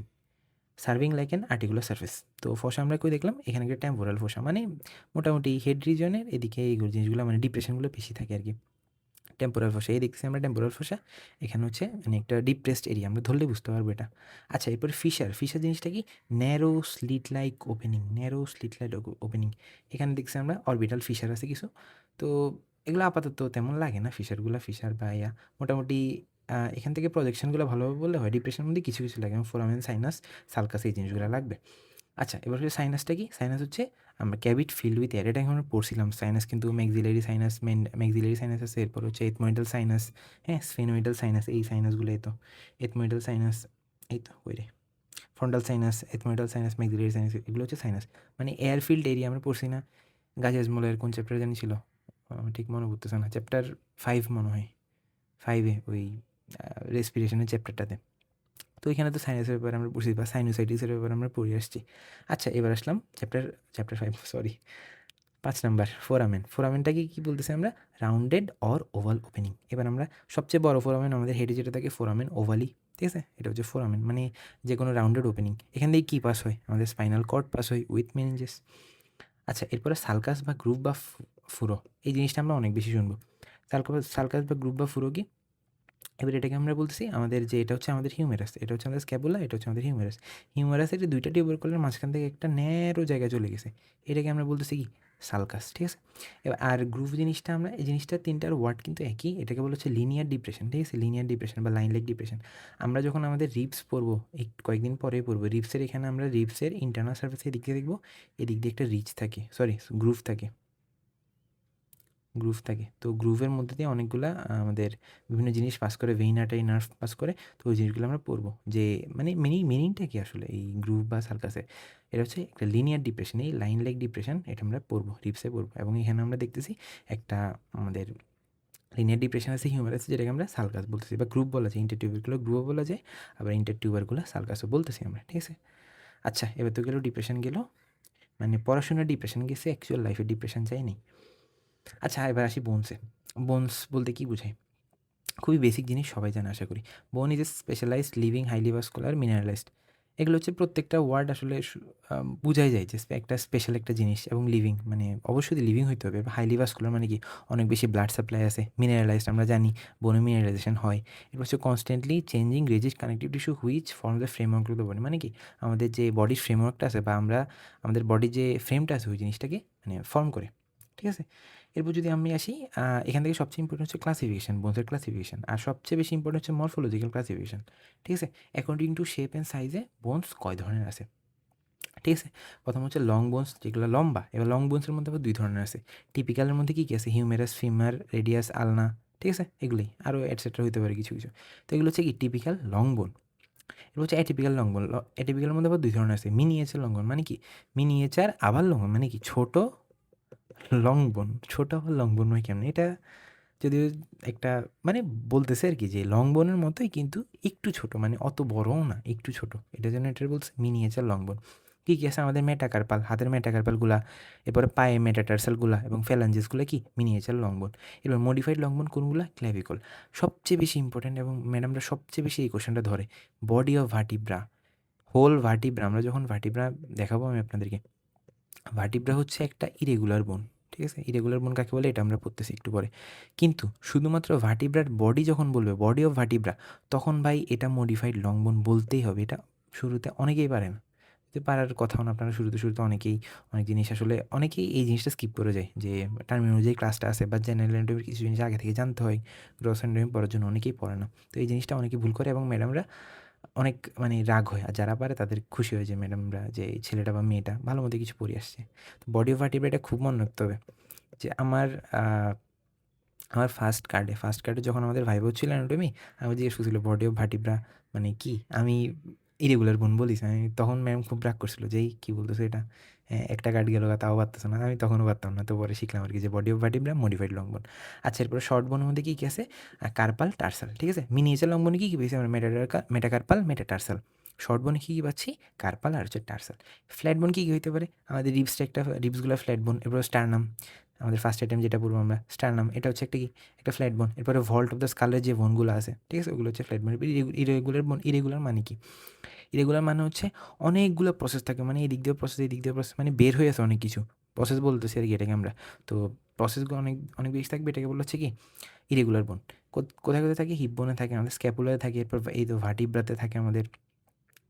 serving like an articular surface. তো ফসা আমরা কই দেখলাম, এখানে একটা টেম্পোরাল ফসা, মানে মোটামুটি হেড রিজনের এদিকে এই জিনিসগুলো মানে ডিপ্রেশনগুলো বেশি থাকে আর কি। টেম্পোরাল ফসা, এই দেখছি আমরা টেম্পোরাল ফসা, এখানে হচ্ছে মানে একটা ডিপ্রেসড এরিয়া, আমরা ধরলে বুঝতে পারবো এটা। আচ্ছা, এরপরে ফিশার জিনিসটা কি, ন্যারো স্লিট লাইক ওপেনিং, এখানে দেখছি আমরা অরবিটাল ফিশার আছে কিছু। তো এগুলো আপাতত তেমন লাগে না, ফিশার বা মোটামুটি এখান থেকে প্রজেকশনগুলো ভালোভাবে বললে হয়। ডিপ্রেশনের মধ্যে কিছু লাগে, যেমন ফোরামেন, সাইনাস, সালকাস, এই জিনিসগুলো লাগবে। আচ্ছা, এবার হচ্ছে সাইনাসটা কি, সাইনাস হচ্ছে আমরা ক্যাভিট ফিল্ড উইথ এয়ার, এটা এখন আমরা পড়ছিলাম। সাইনাস কিন্তু ম্যাক্সিলারি সাইনাস আছে, এরপর হচ্ছে এথময়েডাল সাইনাস, হ্যাঁ, স্ফেনোইডাল সাইনাস, এই সাইনাসগুলো এই তো এথময়েডাল সাইনাস, এই তো ওই রে frontal sinus, ethmoidal sinus, maxillary sinus, এগুলো হচ্ছে সাইনাস, মানে এয়ারফিল্ড এরিয়া আমরা পড়ছি না। গাজেজমলের কোন চ্যাপ্টার জানি ছিল, ঠিক মনে করতেছে না, চ্যাপ্টার 5 মনে হয়, 5-এ ওই রেসপিরেশনের চ্যাপ্টারটাতে। তো এখানে তো সাইনাসের ব্যাপারে আমরা পড়ছি বা সাইনোসাইটিসের ব্যাপারে আমরা পড়ে আসছি। আচ্ছা, এবার আসলাম চ্যাপ্টার 5, সরি 5 নাম্বার, ফোরামেনটাকে কী বলতেছি আমরা, রাউন্ডেড অর ওভাল ওপেনিং। এবার আমরা সবচেয়ে বড় ফোরামেন আমাদের হেডে যেটা থাকে, ফোরামেন ওভালি, ঠিক আছে, এটা হচ্ছে ফোরামেন, মানে যে কোনো রাউন্ডেড ওপেনিং। এখান থেকে কী পাস হয়, আমাদের স্পাইনাল কর্ড পাস হয় উইথ মেনিনজেস। আচ্ছা, এরপরে সালকাস বা গ্রুভ বা ফুরো, এই জিনিসটা আমরা অনেক বেশি শুনবো। সালকাস বা গ্রুভ বা ফুরো কি, এবার এটাকে আমরা বলতেছি আমাদের যে এটা হচ্ছে আমাদের হিউমেরাস, এটা হচ্ছে আমাদের স্ক্যাপুলা, এটা হচ্ছে আমাদের হিউমেরাসের যে দুইটা টিউবারকুলের মাঝখান থেকে একটা ন্যারো জায়গায় চলে গেছে, এটাকে আমরা বলতেছি কি সালকাস, ঠিক আছে। এবার আর গ্রুভ জিনিসটা, আমরা এই জিনিসটা তিনটার ওয়ার্ড কিন্তু একই, এটাকে বলা হচ্ছে লিনিয়ার ডিপ্রেশন, ঠিক আছে, লিনিয়ার ডিপ্রেশন বা লাইন লাইক ডিপ্রেশন। আমরা যখন আমাদের রিবস পড়বো, এই কয়েকদিন পরে পড়বো রিবসের, এখানে আমরা রিবসের ইন্টারনাল সার্ফেসে এদিক দিয়ে দেখবো, এদিক দিয়ে একটা রিচ থাকে, গ্রুভ থাকে। তো গ্রুভের মধ্যে দিয়ে অনেকগুলা আমাদের বিভিন্ন জিনিস পাস করে, ভেইন আর্টারি নার্ভ পাস করে। তো ওই জিনিসগুলো আমরা পড়বো যে মানে মিনিংটা কি আসলে এই গ্রুভ বা সার্কাসে, এটা হচ্ছে একটা লিনিয়ার ডিপ্রেশন, এই লাইন লাইক ডিপ্রেশন, এটা আমরা পড়বো, রিপসে পড়বো। এবং এখানে আমরা দেখতেছি একটা আমাদের লিনিয়ার ডিপ্রেশন আছে, হিউমারাস, যেটাকে আমরা সালকাস বলতেছি বা গ্রুপ বলা যায়, ইন্টারটিউবারগুলো গ্রুপও বলা যায়, আবার ইন্টারটিউবারগুলো সালকাসও বলতেছি আমরা, ঠিক আছে। আচ্ছা, এবার তো গেলো ডিপ্রেশন, মানে পড়াশোনার ডিপ্রেশন গেছে, অ্যাকচুয়াল লাইফে ডিপ্রেশন যায়নি। আচ্ছা, এবার আসি বোনস বলতে কী বোঝায়, খুবই বেসিক জিনিস, সবাই জানে আশা করি। Bone is a specialized living highly vascular mineralized, এগুলো হচ্ছে প্রত্যেকটা ওয়ার্ড আসলে বোঝাই যায় যে একটা স্পেশাল একটা জিনিস, এবং লিভিং মানে অবশ্যই লিভিং হইতে হবে। হাইলি ভাস্কুলার মানে কি, অনেক বেশি ব্লাড সাপ্লাই আছে। মিনারেলাইজড আমরা জানি বোনে মিনারেলাইজেশন হয়। এরপর হচ্ছে constantly changing rigid connective tissue which form the framework of the body, মানে কি আমাদের যে বডির ফ্রেমওয়ার্কটা আছে বা আমাদের বডির যে ফ্রেমটা আছে ওই জিনিসটাকে মানে ফর্ম করে, ঠিক আছে। এরপর যদি আমি আসি, এখান থেকে সবচেয়ে ইম্পর্টেন্ট হচ্ছে ক্লাসিফিকেশন, বোনসের ক্লাসিফিকেশন, আর সবচেয়ে বেশি ইম্পর্টেন্ট হচ্ছে মরফোলজিক্যাল ক্লাসিফিকেশন, ঠিক আছে। অ্যাকর্ডিং টু শেপ অ্যান্ড সাইজে বোনস কয় ধরনের আছে, ঠিক আছে। প্রথম হচ্ছে লং বোনস, যেগুলো লম্বা। এবার লং বোনসের মধ্যে আবার 2 ধরনের আছে। টিপিক্যালের মধ্যে কী কী আছে, হিউমেরাস, ফিমার, রেডিয়াস, আলনা, ঠিক আছে, এগুলোই আরও এটসেট্রা হতে পারে কিছু। তো এগুলো হচ্ছে কি টিপিক্যাল লং বোন। এগুলো হচ্ছে অ্যাটিপিক্যাল লং বোন। অ্যাটিপিক্যালের মধ্যে আবার 2 ধরনের আছে, মিনিয়েচার লং বোন, মানে কি মিনিয়েচার আবার লং বোন, মানে কি ছোট লং বোন, ছোট আবার লং বোন হয় কেমন, এটা যদিও একটা মানে বলতেছে আর কি যে লং বোনের মতোই কিন্তু একটু ছোট, মানে অত বড়ও না, একটু ছোট, এটা যেন এটা বলছে মিনিয়েচার লং বোন। কী আছে আমাদের মেটাকার্পাল, হাতের মেটাকার্পালগুলা, এরপরে পায়ে মেটাটার্সালগুলা এবং ফ্যালাঞ্জেসগুলা কি মিনিয়েচার লং বোন। এবার মডিফাইড লং বোন কোনগুলা? ক্ল্যাভিকল। সবচেয়ে বেশি ইম্পর্ট্যান্ট এবং ম্যাডামরা সবচেয়ে বেশি এই কোশ্চেনটা ধরে, body of vertebra, whole vertebra. আমরা যখন ভার্টিব্রা দেখাবো আমি আপনাদেরকে, ভার্টিব্রা হচ্ছে একটা ইরেগুলার বোন, ঠিক আছে? ইরেগুলার বোন কাকে বলে এটা আমরা পড়তেছি একটু পরে। কিন্তু শুধুমাত্র ভার্টিব্রার বডি যখন বলবে, বডি অফ ভার্টিব্রা, তখন ভাই এটা মডিফাইড লং বোন বলতেই হবে। এটা শুরুতে অনেকেই পারে না, পারার কথাও না। আপনারা শুরুতে অনেকেই অনেক জিনিস আসলে অনেকেই এই জিনিসটা স্কিপ করে যায়, যে টার্মিনোলজি ক্লাসটা আছে বা জেনারেল অ্যানাটমির কিছু জিনিস আগে থেকে জানতে হয়, গ্রস অ্যানাটমি পড়ার জন্য অনেকেই পড়ে না। তো এই জিনিসটা অনেকেই ভুল করে এবং ম্যাডামরা অনেক মানে রাগ হয়, আর যারা পারে তাদের খুশি হয় যে ম্যাডামরা, যে ছেলেটা বা মেয়েটা ভালো মতো কিছু পড়ে আসছে। তো বডি অফ ভার্টিব্রা এটা খুব মনে রাখতে হবে। যে আমার ফার্স্ট কার্ডে যখন আমাদের ভাইবা ছিল অ্যানাটমি, আমি জিজ্ঞেস করছিল বডি অফ ভার্টিব্রা মানে কি, আমি ইরেগুলার বোন বলিস। আমি তখন ম্যাম খুব রাগ করছিল যে এই কী বলতেছো এটা, একটা কার্ড গেল তাও পারতেছো না। আমি তখনও পারতাম না, তো পরে শিখলাম আর কি যে body of vertebra modified long বোন। আচ্ছা, এরপরে শর্ট বোনের মধ্যে কী কী আছে? কার্পাল, টার্সাল, ঠিক আছে? মিনিয়েচার লং বোনে কী কী পেয়েছি আমরা? Metacarpal, metatarsal. শর্ট বোনে কী কী পাচ্ছি? কার্পাল আর হচ্ছে টার্সাল। ফ্ল্যাট বোন কী কী হইতে পারে? আমাদের রিবসগুলো ফ্ল্যাট বোন। এরপর স্টারনাম, আমাদের ফার্স্ট আইটেম যেটা পড়বো আমরা, স্টারনাম, এটা হচ্ছে একটা কি, একটা ফ্ল্যাট বোন। এরপরে ভল্ট অফ দ্য স্কালের যে বোনগুলো আছে, ঠিক আছে, ওগুলো হচ্ছে ফ্ল্যাট বোন। ইরেগুলার বোন, ইরেগুলার মানে কি? ইরেগুলার মানে হচ্ছে অনেকগুলো প্রসেস থাকে, মানে এদিক দিয়ে প্রসেস, এদিক দিয়ে প্রসেস, মানে বের হয়ে আছে অনেক কিছু। প্রসেস বলতেছি আর কি এটাকে আমরা। তো প্রসেসগুলো অনেক অনেক বেশি থাকবে, এটাকে বলা হচ্ছে কি ইরেগুলার বোন। কোথায় কোথায় থাকে? হিপ বোনে থাকে, আমাদের স্ক্যাপুলারে থাকে, এরপর এই তো ভার্টিব্রাতে থাকে আমাদের।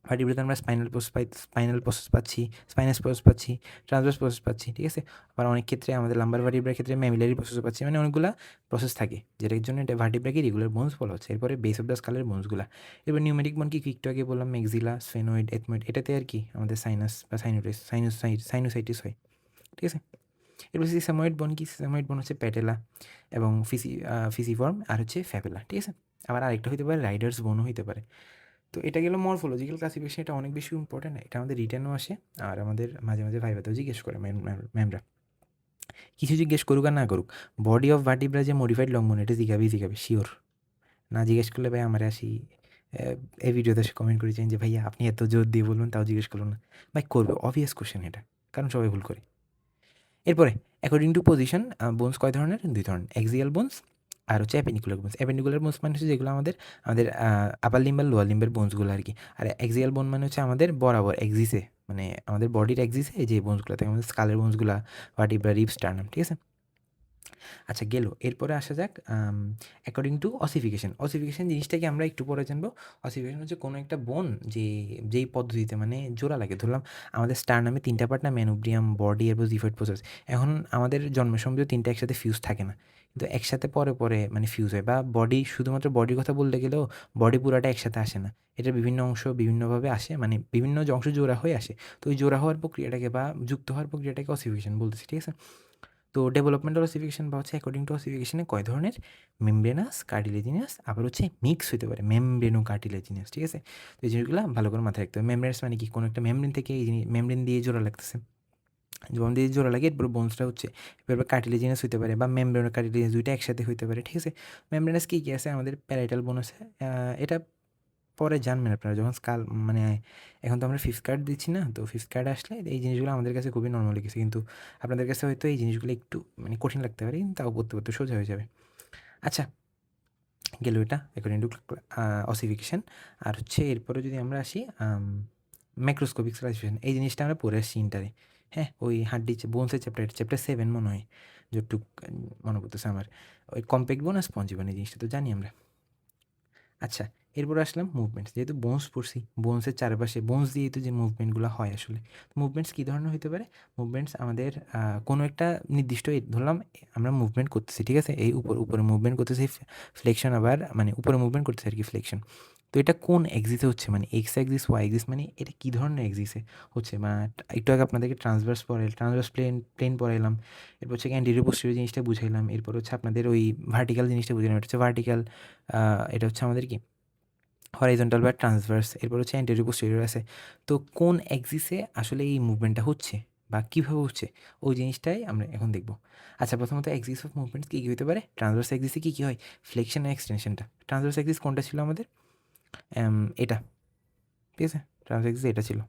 ভার্টিব্রাতে আমরা স্পাইনাল প্রসেস পাচ্ছি, স্পাইনাস প্রসেস পাচ্ছি, ট্রান্সভার্স প্রসেস পাচ্ছি, ঠিক আছে? আবার অনেক ক্ষেত্রে আমাদের লাম্বার ভার্টিব্রার ক্ষেত্রে ম্যামিলারি প্রসেসও পাচ্ছি, মানে অনেকগুলো প্রসেস থাকে, যেটার জন্য এটা ভার্টিব্রাকে রেগুলার বোনস বলা হচ্ছে। এরপরে বেস অফ দ্য স্কালের বোনসগুলো। এবার নিউমেরিক বোন কি একটু আগে বললাম, ম্যাক্সিলা, স্ফেনয়েড, এথময়েড, এটাতে আর কি আমাদের সাইনাস বা সাইনোসাইটিস হয়, ঠিক আছে? এরপর সিসাময়েড বোন কি? সিসাময়েড বোন হচ্ছে প্যাটেলা এবং ফিসিফর্ম আর হচ্ছে ফ্যাবেলা, ঠিক আছে? আবার আরেকটা হইতে পারে রাইডার্স বোনও হইতে পারে। তো এটা গেল মরফোলজিক্যাল ক্লাসিফিকেশন, এটা অনেক বেশি ইম্পর্ট্যান্ট, এটা আমাদের রিটেনও আসে আর আমাদের মাঝে মাঝে ভাইভাতেও জিজ্ঞেস করে ম্যামরা। কিছু জিজ্ঞেস করুক আর না করুক, বডি অফ ভার্টিব্রা যে মডিফাইড লং বোন, এটা জিজ্ঞাবে শিওর। না জিজ্ঞেস করলে ভাই আমার আসি এই ভিডিওতে কমেন্ট করেছেন যে ভাইয়া আপনি এত জোর দিয়ে বলবেন তাও জিজ্ঞেস করুন না। ভাই করবে, অবভিয়াস কোশ্চেন এটা, কারণ সবাই ভুল করে। এরপরে অ্যাকর্ডিং টু পজিশন, বোনস কয় ধরনের? 2 ধরনের, অ্যাক্সিয়াল বোনস আর হচ্ছে অ্যাপেন্ডিকুলার বোনস। অ্যাপেন্ডিকুলার বোনস মানে হচ্ছে যেগুলো আমাদের আমাদের আপার লিম্ব আর লোয়ার লিম্বের বোনসগুলো আর কি। আর অ্যাক্সিয়াল বোন মানে হচ্ছে আমাদের বরাবর এক্সিসে, মানে আমাদের বডির এক্সিসে যে বোনসগুলো থাকে, আমাদের স্কালের বোনসগুলো, ভার্টিব্রা, রিবস, স্টার্নাম, ঠিক আছে? আচ্ছা গেল। এরপরে আসা যাক অ্যাকর্ডিং টু অসিফিকেশন। অসিফিকেশন জিনিসটাকে আমরা একটু পরে জানবো। অসিফিকেশন হচ্ছে কোনো একটা বোন যেই পদ্ধতিতে মানে জোড়া লাগে। ধরলাম আমাদের স্টারনামে 3টা পার্ট না, ম্যানুব্রিয়াম, বডি এরপর জিফয়েড প্রসেস। এখন আমাদের জন্মের সময়ও 3টা একসাথে ফিউজ থাকে না, কিন্তু একসাথে পরে মানে ফিউজ হয়। বা বডি, শুধুমাত্র বডির কথা বলতে গেলেও বডি পুরাটা একসাথে আসে না, এটার বিভিন্ন অংশ বিভিন্নভাবে আসে, মানে বিভিন্ন অংশ জোড়া হয়ে আসে। তো ওই জোড়া হওয়ার প্রক্রিয়াটাকে বা যুক্ত হওয়ার প্রক্রিয়াটাকে অসিফিকেশন বলতেছি, ঠিক আছে? তো ডেভেলপমেন্টাল অসিফিকেশন বা হচ্ছে অ্যাকর্ডিং টু অসিফিকেশনে কয় ধরনের? মেমব্রেনাস, কার্টিলেজিনাস, আবার হচ্ছে মিক্স হতে পারে মেমব্রেনো কার্টিলেজিনাস, ঠিক আছে? তো এই জিনিসগুলো ভালো করে মাথায় রাখতে হবে। মেমব্রেনাস মানে কি? কোনো একটা মেমব্রেন থেকে এই জিনিস মেমব্রেন দিয়ে জোড়া লাগতেছে, যেমন দিয়ে জোড়া লাগে, এরপর বোনসটা হচ্ছে, এরপর কার্টিলেজিনাস হইতে পারে বা মেমব্রেনো কার্টিলেজিনাস, দুইটা একসাথে হইতে পারে, ঠিক আছে? মেমব্রেনাস কী আছে? আমাদের প্যারাইটাল বোন আছে, এটা পরে জানবেন আপনারা যখন মানে এখন তো আমরা ফিফথ কার্ড দিচ্ছি না, তো ফিফথ কার্ড আসলে এই জিনিসগুলো আমাদের কাছে খুবই নর্মাল লেগেছে, কিন্তু আপনাদের কাছে হয়তো এই জিনিসগুলো একটু মানে কঠিন লাগতে পারে, কিন্তু তাও পড়তে সোজা হয়ে যাবে। আচ্ছা গেল এটা অ্যাকর্ডিং টু অসিফিকেশন। আর হচ্ছে এরপরে যদি আমরা আসি ম্যাক্রোস্কোপিক ক্লাসিফিকেশন, এই জিনিসটা আমরা পড়ে আসছি ইন্টারে। হ্যাঁ, ওই হাড্ডি বোনসের চ্যাপ্টার 7 মনে হয়, যতটুক মনে করতেছে আমার। ওই কম্প্যাক্ট বোন আর স্পঞ্জি বোন, এই জিনিসটা তো জানি আমরা। আচ্ছা, এরপরে আসলাম মুভমেন্টস। যেহেতু বোনস পড়ছি, বোনসের চারপাশে বোনস দিয়েই তো যে মুভমেন্টগুলো হয় আসলে। মুভমেন্টস কী ধরনের হতে পারে? মুভমেন্টস আমাদের কোনো একটা নির্দিষ্ট ধরলাম আমরা মুভমেন্ট করতেছি, ঠিক আছে? এই উপরে মুভমেন্ট করতেছি, ফ্লেকশন, আবার মানে উপরে মুভমেন্ট করতেছি আর কি, ফ্লেকশন। তো এটা কোন এক্সিসে হচ্ছে? মানে এক্স অ্যাক্সিস, ওয়াই অ্যাক্সিস, মানে এটা কী ধরনের এক্সিসে হচ্ছে? বা একটু আগে আপনাদেরকে ট্রান্সভার্স প্লেন পড়াইলাম। এরপর হচ্ছে অ্যান্টেরিয়র পোস্টেরিয়র জিনিসটা বুঝাইলাম। এরপর হচ্ছে আপনাদের ওই ভার্টিক্যাল জিনিসটা বুঝাইলাম। এটা হচ্ছে ভার্টিক্যাল, এটা হচ্ছে আমাদের কি হরাইজন্টাল বা ট্রান্সভার্স। এরপর হচ্ছে অ্যান্টেরিয়র পোস্টেরিয়র আছে। তো কোন অ্যাক্সিসে আসলে এই মুভমেন্টটা হচ্ছে বা কীভাবে হচ্ছে, ওই জিনিসটাই আমরা এখন দেখব। আচ্ছা, প্রথমত অ্যাক্সিস অফ মুভমেন্টস কী কী হতে পারে? ট্রান্সভার্স অ্যাক্সিসে কী কী হয়? ফ্লেকশন আর এক্সটেনশনটা। ট্রান্সভার্স অ্যাক্সিস কোনটা ছিল আমাদের? এটা, ঠিক আছে? ট্রান্সভার্স অ্যাক্সিস এটা ছিল।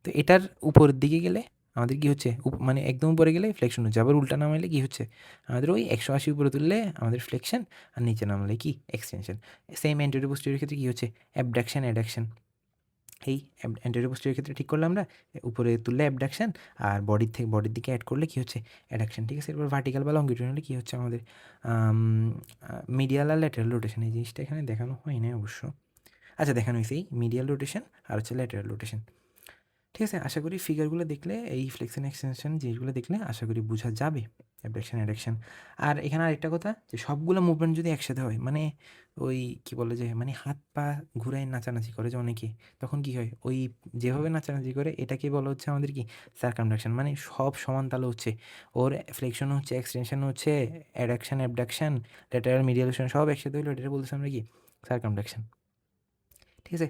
তো এটার উপরের দিকে গেলে আমাদের কী হচ্ছে, মানে একদম উপরে গেলে ফ্লেকশন হচ্ছে, আবার উল্টা নামাইলে কী হচ্ছে, আমাদের ওই 180 উপরে তুললে আমাদের ফ্লেকশন, আর নিচে নামালে কি এক্সটেনশন। সেম অ্যান্টেরিয়র পোস্টেরিয়র ক্ষেত্রে কী হচ্ছে, অ্যাবডাকশন অ্যাডাকশন। এই অ্যান্টেরিয়র পোস্টেরিয়র ক্ষেত্রে ঠিক করলাম আমরা, উপরে তুললে অ্যাবডাকশন, আর বডির দিকে অ্যাড করলে কী হচ্ছে, অ্যাডাকশন। ঠিক আছে, এরপর ভার্টিক্যাল বা লঙ্গিটিউডালে কী হচ্ছে আমাদের মিডিয়াল আর ল্যাটেরাল রোটেশন। এই জিনিসটা এখানে দেখানো হয় না অবশ্য, আচ্ছা দেখানো হয়েছে, এই মিডিয়াল রোটেশন আর হচ্ছে ল্যাটেরাল রোটেশন। ঠিক আছে, আশা করি ফিগারগুলো দেখলে, এই ফ্লেক্সন এক্সটেনশন জিনিসগুলো দেখলে আশা করি বোঝা যাবে অ্যাবডাকশন অ্যাডাকশন। আর এখানে আরেকটা কথা, যে সবগুলো মুভমেন্ট যদি একসাথে হয়, মানে ওই কি বলে যে, মানে হাত পা ঘুরায় নাচানাচি করে যে অনেকে, তখন কি হয়, ওই যেভাবে নাচানাচি করে এটাকে বলা হচ্ছে আমাদের কি সার্কামডাকশন। মানে সব সমান তালে হচ্ছে, ওর ফ্লেকশন হচ্ছে, এক্সটেনশন হচ্ছে, অ্যাডাকশন অ্যাবডাকশন, ল্যাটারাল মিডিয়ালেশন সব একসাথে হলো, এটা বলতেছে আমরা কি সার্কামডাকশন। ঠিক আছে,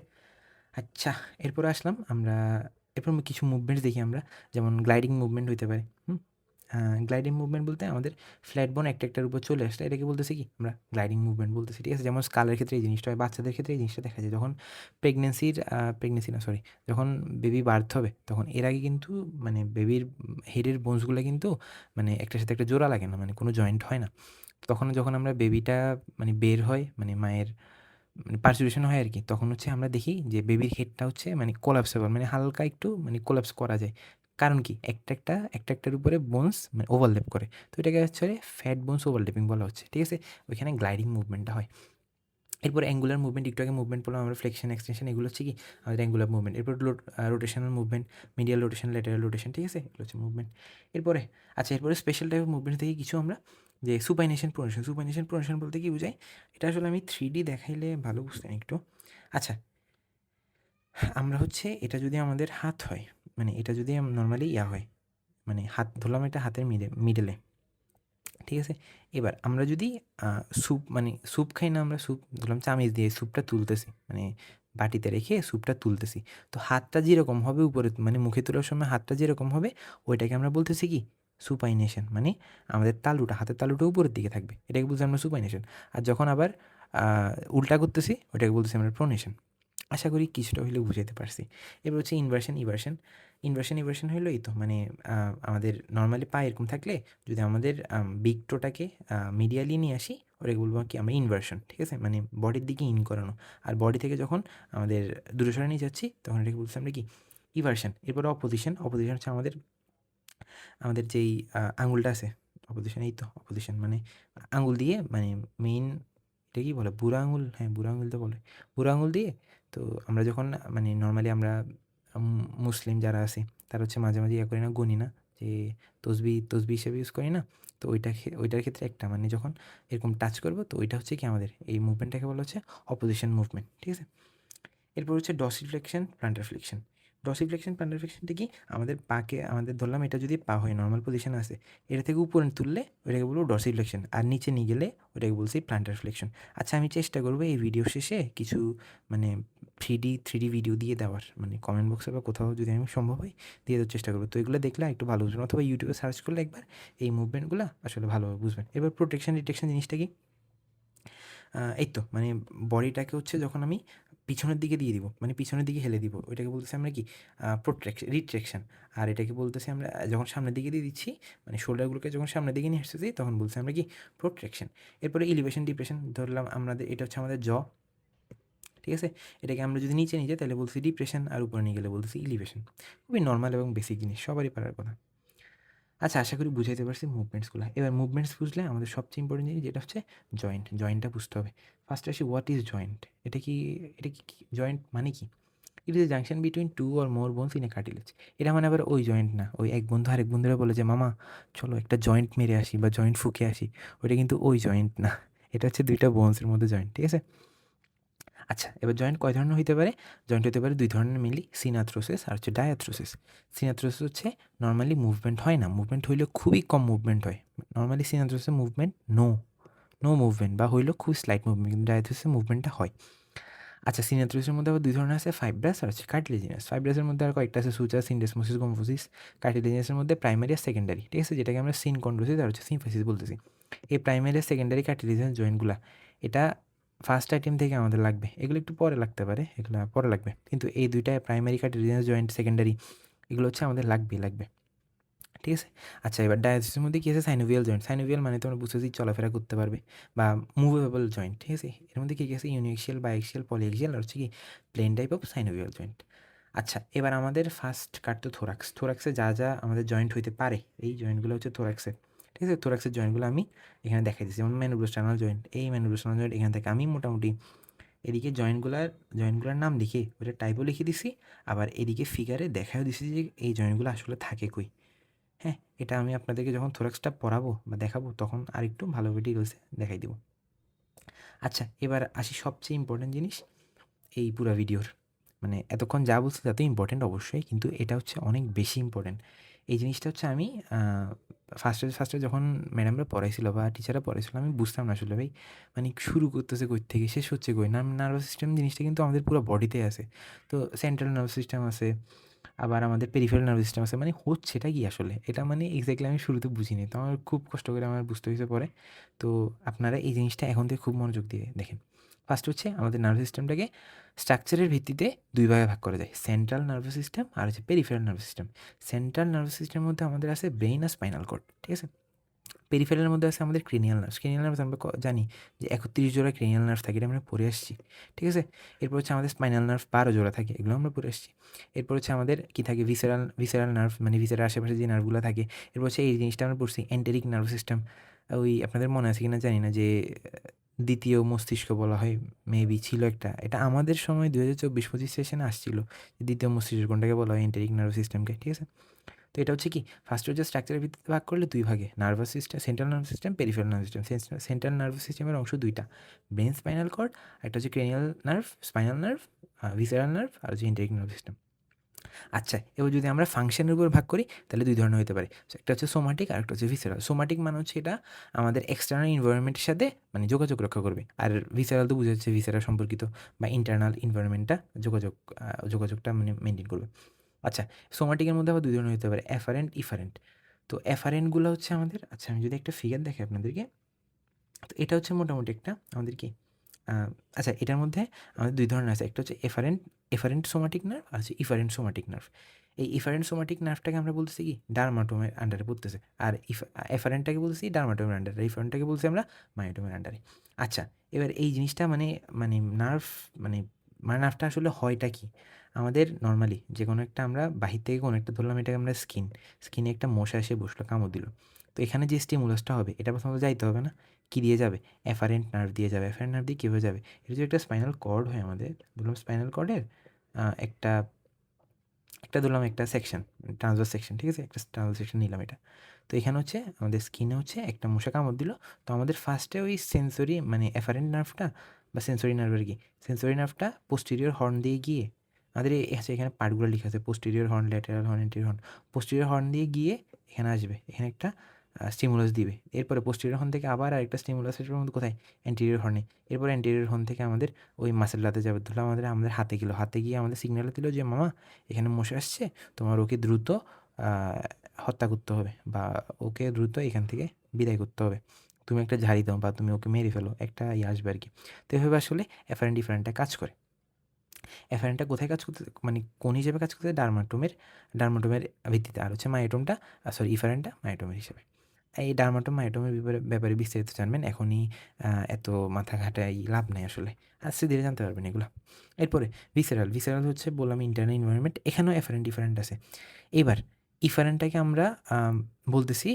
আচ্ছা এরপরে আসলাম আমরা, এরপর কিছু মুভমেন্টস দেখি আমরা, যেমন গ্লাইডিং মুভমেন্ট হইতে পারে। গ্লাইডিং মুভমেন্ট বলতে আমাদের ফ্ল্যাট বোন একটা একটার উপর চলে আসলে এটাকে বলতেছি কি আমরা গ্লাইডিং মুভমেন্ট বলতেছি। ঠিক আছে, যেমন স্কালের ক্ষেত্রে এই জিনিসটা হয়, বাচ্চাদের ক্ষেত্রে এই জিনিসটা দেখা যায় যখন যখন বেবি বার্থ হবে, তখন এর আগে কিন্তু মানে বেবির হেডের বোনসগুলো কিন্তু মানে একটার সাথে একটা জোড়া লাগে না, মানে কোনো জয়েন্ট হয় না। তখন যখন আমরা বেবিটা মানে বের হয়, মানে মায়ের মানে পার্সিউশন হয় আর কি, তখন হচ্ছে আমরা দেখি যে বেবির হেডটা হচ্ছে মানে কোলাপসেবল, মানে হালকা একটু মানে কোলাপস করা যায়। কারণ কি, একটার উপরে বোনস মানে ওভারল্যাপ করে, তো এটাকে হচ্ছে ফ্যাট বোনস ওভারল্যাপিং বলা হচ্ছে। ঠিক আছে, ওইখানে গ্লাইডিং মুভমেন্টটা হয়। এরপর অ্যাঙ্গুলার মুভমেন্ট, একটু আগে মুভমেন্ট বললাম আমরা, ফ্লেকশন এক্সটেনশন, এগুলো হচ্ছে কি আমাদের অ্যাঙ্গুলার মুভমেন্ট। এরপর rotational movement, medial rotation, lateral rotation. ঠিক আছে, এগুলো হচ্ছে মুভমেন্ট। এরপরে স্পেশাল টাইপের মুভমেন্ট থেকে কিছু আমরা, যে সুপাইনেশন প্রোনেশন। সুপাইনেশন প্রোনেশন বলতে কি বোঝায়, এটা আসলে আমি 3D দেখাইলে ভালো বুঝতেন একটু। আচ্ছা, আমরা হচ্ছে এটা যদি আমাদের হাত হয়, মানে এটা যদি নর্মালি হয়, মানে হাত ধরলাম এটা হাতের মিডলে। ঠিক আছে, এবার আমরা যদি স্যুপ খাই না, আমরা স্যুপ ধরলাম চামিচ দিয়ে স্যুপটা তুলতেছি, মানে বাটিতে রেখে স্যুপটা তুলতেছি, তো হাতটা যেরকম হবে উপরে, মানে মুখে তোলার সময় হাতটা যেরকম হবে, ওইটাকে আমরা বলতেছি কি সুপাইনেশন। মানে আমাদের হাতের তালুটা উপরের দিকে থাকবে, এটাকে বলছি আমরা সুপাইনেশন। আর যখন আবার উল্টা করতেছি, ওইটাকে বলতেছি আমরা প্রোনেশন। আশা করি কিছুটা হইলেও বুঝাইতে পারছি। এবার হচ্ছে ইনভার্সন হইলো এই তো, মানে আমাদের নর্মালি পা এরকম থাকলে যদি আমাদের বিগ টোটাকে মিডিয়ালি নিয়ে আসি, ওটাকে বলবো কি আমরা ইনভার্সন। ঠিক আছে, মানে বডির দিকে ইন করানো, আর বডি থেকে যখন আমাদের দূরে সরে নিয়ে যাচ্ছি, তখন এটাকে বলছি আমরা কি ইভার্সন। এরপরে অপোজিশন হচ্ছে আমাদের আমাদের যেই আঙুলটা আছে, অপোজিশন, এই তো অপোজিশন, মানে আঙুল দিয়ে, মানে মেইন এটা কি বলে, বুড়া আঙুল, হ্যাঁ বুড়া আঙুল তো বলে, বুড়া আঙুল দিয়ে। তো আমরা যখন মানে নর্মালি আমরা মুসলিম যারা আছে, তারা হচ্ছে মাঝে মাঝে করি না, গুনি না, যে তসবি হিসেবে ইউজ করি না, তো ওইটার ক্ষেত্রে একটা মানে যখন এরকম টাচ করবো, তো ওইটা হচ্ছে কি আমাদের এই মুভমেন্টটাকে বলা হচ্ছে অপোজিশন মুভমেন্ট। ঠিক আছে, এরপর হচ্ছে ডসিফ্লেকশন, প্লান্টার ফ্লেকশন। ডসিফ্লেকশন, প্লান্টার ফ্লেকশনটা কি, আমাদের পাকে, আমাদের ধরলাম এটা যদি পা হয় নর্মাল পজিশন আছে, এটা থেকে উপরে তুললে ওইটাকে বলবো ডসিফ্লেকশন, আর নিচে নিয়ে গেলে ওইটাকে বলছি প্লান্টার ফ্লেকশন। আচ্ছা, আমি চেষ্টা করবো এই ভিডিও শেষে কিছু মানে থ্রি ডি ভিডিও দিয়ে দেওয়ার, মানে কমেন্ট বক্সে বা কোথাও যদি আমি সম্ভব হয় দিয়ে দেওয়ার চেষ্টা করবো, তো এগুলো দেখলে একটু ভালো বুঝবেন, অথবা ইউটিউবে সার্চ করলে একবার এই মুভমেন্টগুলো আসলে ভালোভাবে বুঝবেন। এবার প্রোটেকশন ডিটেকশন জিনিসটা কি, এই তো মানে বডিটাকে হচ্ছে যখন আমি পিছনের দিকে দিয়ে দিব, মানে পিছনের দিকে হেলে দিব, ওইটাকে বলতেছি আমরা কি রিট্রেকশন। আর এটাকে বলতেছি আমরা যখন সামনের দিকে দিয়ে দিচ্ছি, মানে শোল্ডারগুলোকে যখন সামনের দিকে নিয়ে আসতেছি, তখন বলছি আমরা কি প্রোট্রেকশন। এরপরে এলিভেশন ডিপ্রেশন, ধরলাম আমাদের এটা হচ্ছে আমাদের জ। ঠিক আছে, এটাকে আমরা যদি নিচে নিয়ে যাই তাহলে বলছি ডিপ্রেশন, আর উপরে নিয়ে গেলে বলতেছি ইলিভেশন। খুবই নর্মাল এবং বেসিক জিনিস, সবারই পারার কথা। আচ্ছা, আশা করি বুঝাইতে পারছি মুভমেন্টসগুলো। এবার মুভমেন্টস বুঝলে আমাদের সবচেয়ে ইম্পর্টেন্ট জিনিস যেটা হচ্ছে জয়েন্টটা বুঝতে হবে। ফার্স্টে আসি, হোয়াট ইজ জয়েন্ট। এটা কি জয়েন্ট মানে কি? It is a junction between two or more bones in a cartilage. এটা মানে আবার ওই জয়েন্ট না, ওই এক বন্ধু আরেক বন্ধুরা বলে যে মামা চলো একটা জয়েন্ট মেরে আসি বা জয়েন্ট ফুঁকে আসি, ওটা কিন্তু ওই জয়েন্ট না, এটা হচ্ছে দুইটা বোনসের মধ্যে জয়েন্ট। ঠিক আছে, আচ্ছা এবার জয়েন্ট কয় ধরনের হইতে পারে, জয়েন্ট হতে পারে দুই ধরনের মেনলি, সিনাথ্রোসিস আর হচ্ছে ডায়াথ্রোসিস। সিনাথ্রোসিস হচ্ছে নর্মালি মুভমেন্ট হয় না, মুভমেন্ট হইলেও খুবই কম মুভমেন্ট হয়। নর্মালি সিনাথ্রোসিসে মুভমেন্ট নো মুভমেন্ট বা হইলেও খুব স্লাইট মুভমেন্ট, কিন্তু ডায়াথ্রোসিসে মুভমেন্টটা হয়। আচ্ছা, সিনাথ্রোসিসের মধ্যে আবার দুই ধরনের আছে, ফাইব্রাস আর হচ্ছে কার্টিলেজিনাস। ফাইব্রাসের মধ্যে আর কয়েকটা আছে, সুচার, সিনডেসমোসিস, গম্ফোসিস। কার্টিলেজিনাসের মধ্যে প্রাইমারি আর সেকেন্ডারি। ঠিক আছে, যেটাকে আমরা সিনকন্ড্রোসিস আর হচ্ছে সিম্ফাসিস বলতেছি। এই প্রাইমারি আর সেকেন্ডারি কার্টিলেজিনাস জয়েন্টগুলা, এটা ফার্স্ট আইটেম থেকে আমাদের লাগবে, এগুলো একটু পরে লাগতে পারে, এগুলো পরে লাগবে, কিন্তু এই দুইটা প্রাইমারি কার্টিলেজিনাস জয়েন্ট, সেকেন্ডারি এগুলো হচ্ছে আমাদের লাগবে। ঠিক আছে? আচ্ছা, এবার ডায়াসিসের মধ্যে কী আছে? Synovial joint. সাইনোভিয়াল মানে তোমরা বুঝতেছি চলাফেরা করতে পারবে বা মুভেবল জয়েন্ট। ঠিক আছে? এর মধ্যে কী আছে? ইউনিএক্সিয়াল, বাইএক্সিয়াল, পলিএক্সিয়াল আর হচ্ছে কি plane type of synovial joint. আচ্ছা, এবার আমাদের ফার্স্ট কাটতো থোরাক্স। থোরাক্সে যা আমাদের জয়েন্ট হইতে পারে, এই জয়েন্টগুলো হচ্ছে থোরাক্সের। ঠিক আছে? থোরাক্সের জয়েন্টগুলো আমি এখানে দেখাই দিচ্ছি। যেমন ম্যানুব্রোস্টার্নাল জয়েন্ট। এই ম্যানুব্রোস্টার্নাল জয়েন্ট এখান থেকে আমি মোটামুটি এদিকে জয়েন্টগুলার নাম লিখে ওইটা টাইপও লিখে দিছি, আবার এদিকে ফিগারে দেখাও দিছি যে এই জয়েন্টগুলো আসলে থাকে কই। হ্যাঁ, এটা আমি আপনাদেরকে যখন থোরাক্সটা পড়াবো বা দেখাবো তখন আরেকটু ভালোভাবে ডিটেলসে দেখাই দিব। আচ্ছা, এবার আসি সবচেয়ে ইম্পর্ট্যান্ট জিনিস এই পুরা ভিডিওর। মানে এতক্ষণ যা বলছি তা তো ইম্পর্ট্যান্ট অবশ্যই, কিন্তু এটা হচ্ছে অনেক বেশি ইম্পর্ট্যান্ট। এই জিনিসটা হচ্ছে আমি ফার্স্টে যখন ম্যাডামরা পড়াইছিল বা টিচাররা পড়াইছিল আমি বুঝতাম না আসলে ভাই, মানে শুরু করতেছে কই থেকে শেষ হচ্ছে কই। নার্ভাস সিস্টেম জিনিসটা কিন্তু আমাদের পুরো বডিতে আছে। তো সেন্ট্রাল নার্ভাস সিস্টেম আছে, আবার আমাদের পেরিফেরাল নার্ভাস সিস্টেম আছে। মানে হচ্ছেটা কি আসলে? এটা মানে এক্স্যাক্টলি আমি শুরুতে বুঝিনি। তো আমার খুব কষ্ট করে আমার বুঝতে হয়েছে পরে। তো আপনারা এই জিনিসটা এখন থেকে খুব মনোযোগ দিয়ে দেখেন। ফার্স্ট হচ্ছে আমাদের নার্ভাস সিস্টেমটাকে স্ট্রাকচারের ভিত্তিতে ২ ভাগে ভাগ করা যায়। সেন্ট্রাল নার্ভাস সিস্টেম আর হচ্ছে peripheral nervous system. Central nervous সিস্টেমের মধ্যে আমাদের আছে ব্রেইন আর স্পাইনাল কর্ড। ঠিক আছে? পেরিফেরালের মধ্যে আছে আমাদের ক্রেনিয়াল নার্ভস। ক্রেনিয়াল নার্ভস আমরা জানি যে ৩১ জোড়া ক্রেনিয়াল নার্ভ থাকে, এটা আমরা পড়ে আসছি। ঠিক আছে? এরপর হচ্ছে আমাদের স্পাইনাল নার্ভ ১২ জোড়া থাকে, এগুলো আমরা পড়ে আসছি। এরপর হচ্ছে আমাদের কি থাকে? ভিসেরাল নার্ভ, মানে ভিসেরার আশেপাশে যে নার্ভগুলো থাকে। এরপর হচ্ছে এই জিনিসটা আমরা পড়ছি এন্টেরিক নার্ভ সিস্টেম। ওই আপনাদের মনে আছে কিনা জানি না যে দ্বিতীয় মস্তিষ্ক বলা হয়, মেবি ছিল একটা। এটা আমাদের সময় ২০২৪-২৫ সেশনে আসছিল। দ্বিতীয় মস্তিষ্ক কোনটাকে বলা হয়? এন্টেরিক নার্ভ সিস্টেমকে। ঠিক আছে? তো এটা হচ্ছে কি ফার্স্ট হচ্ছে স্ট্রাকচারের ভিত্তিতে ভাগ করলে ২ ভাগে, nervous system, central nervous system, peripheral nervous system. Central nervous সিস্টেমের অংশ ২টা, ব্রেন স্পাইনাল কর্ড, একটা হচ্ছে cranial nerve, spinal nerve, visceral nerve আর হচ্ছে ইন্টেরিক নার্ভ সিস্টেম। আচ্ছা, এবার যদি আমরা ফাংশনের উপর ভাগ করি তাহলে ২ ধরনের হতে পারে। একটা হচ্ছে সোমাটিক আর একটা হচ্ছে ভিসেরাল। সোমাটিক মানে হচ্ছে এটা আমাদের এক্সটার্নাল এনভায়রনমেন্টের সাথে মানে যোগাযোগ রক্ষা করবে। আর ভিসেরাল তো বুঝা যাচ্ছে ভিসেরা সম্পর্কিত বা ইন্টারনাল এনভায়রনমেন্টটা যোগাযোগটা মানে মেইনটেইন করবে। আচ্ছা, সোমাটিকের মধ্যে আবার ২ ধরনের হতে পারে, অ্যাফারেন্ট, ইফারেন্ট। তো অ্যাফারেন্টগুলো হচ্ছে আমাদের, আচ্ছা আমি যদি একটা ফিগার দেখাই আপনাদেরকে, তো এটা হচ্ছে মোটামুটি একটা আমাদের কি আচ্ছা, এটার মধ্যে আমাদের ২ ধরনের আছে। একটা হচ্ছে এফারেন্ট সোমাটিক নার্ভ আর হচ্ছে ইফারেন্ট সোমাটিক নার্ভ। এই ইফারেন্ট সোমাটিক নার্ভটাকে আমরা বলতেছি কি ডার্মাটোমের আন্ডারে পড়তেছে। আর এফারেন্টটাকে বলতেছি ডার্মাটোমের আন্ডারে। ইফারেন্টটাকে বলছি আমরা মায়োটোমের আন্ডারে। আচ্ছা, এবার এই জিনিসটা মানে মানে নার্ভ মানে মানে নার্ভটা আসলে হয়টা কি? আমাদের নরমালি যেকোনো একটা আমরা বাহির থেকে কোনো একটা ধরলাম, এটাকে আমরা স্কিনে একটা মশা এসে বসলো, কামড় দিল। তো এখানে যে স্টিমুলাসটা হবে এটা প্রথমত যাইতে হবে না? কি দিয়ে যাবে? অ্যাফারেন্ট নার্ভ দিয়ে যাবে। অ্যাফারেন্ট নার্ভ দিয়ে কীভাবে যাবে? এটা যদি একটা স্পাইনাল কর্ড হয় আমাদের, ধরলাম স্পাইনাল কর্ডের একটা ধরলাম একটা সেকশন, ট্রান্সভার্স সেকশন, ঠিক আছে? একটা ট্রান্সভার্স সেকশন নিলাম এটা। তো এখানে হচ্ছে আমাদের স্কিনে হচ্ছে একটা মশা কামড় দিল। তো আমাদের ফার্স্টে ওই সেন্সরি মানে অ্যাফারেন্ট নার্ভটা বা সেন্সরি নার্ভ আর কি, সেন্সরি নার্ভটা পোস্টেরিয়র হর্ন দিয়ে গিয়ে আমাদের আছে এখানে পার্টগুলো লিখা আছে, posterior horn, lateral horn, anterior horn. Posterior horn দিয়ে গিয়ে এখানে আসবে, এখানে একটা স্টিমুলাস দিবে। এরপরে পোস্টেরিয়র হর্ন থেকে আবার আরেকটা স্টিমুলাস আসবে মধ্যে কোথায়? অ্যান্টেরিয়র হর্নে। এরপর অ্যান্টেরিয়র হর্ন থেকে আমাদের ওই মাসেলটাতে যাবে। ধরলাম আমাদের হাতে গেল, হাতে গিয়ে আমাদের সিগন্যাল দিল যে মামা এখানে মশা আসছে, তোমার ওকে দ্রুত হত্যা করতে হবে বা ওকে দ্রুত এখান থেকে বিদায় করতে হবে। তুমি একটা ঝাড়ি দাও বা তুমি ওকে মেরে ফেলো, একটা ইয়ে আসবে আর কি। তো এভাবে আসলে অ্যাফারেন্ট ডিফারেন্টটা কাজ করে। অ্যাফারেন্টটা কোথায় কাজ করতে, মানে কোন হিসেবে কাজ করতে? ডার্মাটোমের ভিত্তিতে। আর হচ্ছে মায়োটোমটা ইফারেন্টটা মায়োটোমের হিসেবে। এই মায়োটোমের ব্যাপারে বিস্তারিত জানবেন। এখনই এত মাথা ঘাটাই লাভ নাই আসলে। আস্তে ধীরে জানতে পারবেন এগুলো। এরপরে ভিসেরাল হচ্ছে বললাম ইন্টারনাল এনভায়রনমেন্ট। এখানেও অ্যাফারেন্ট ডিফারেন্ট আছে। এবার ইফারেন্টটাকে আমরা বলতেছি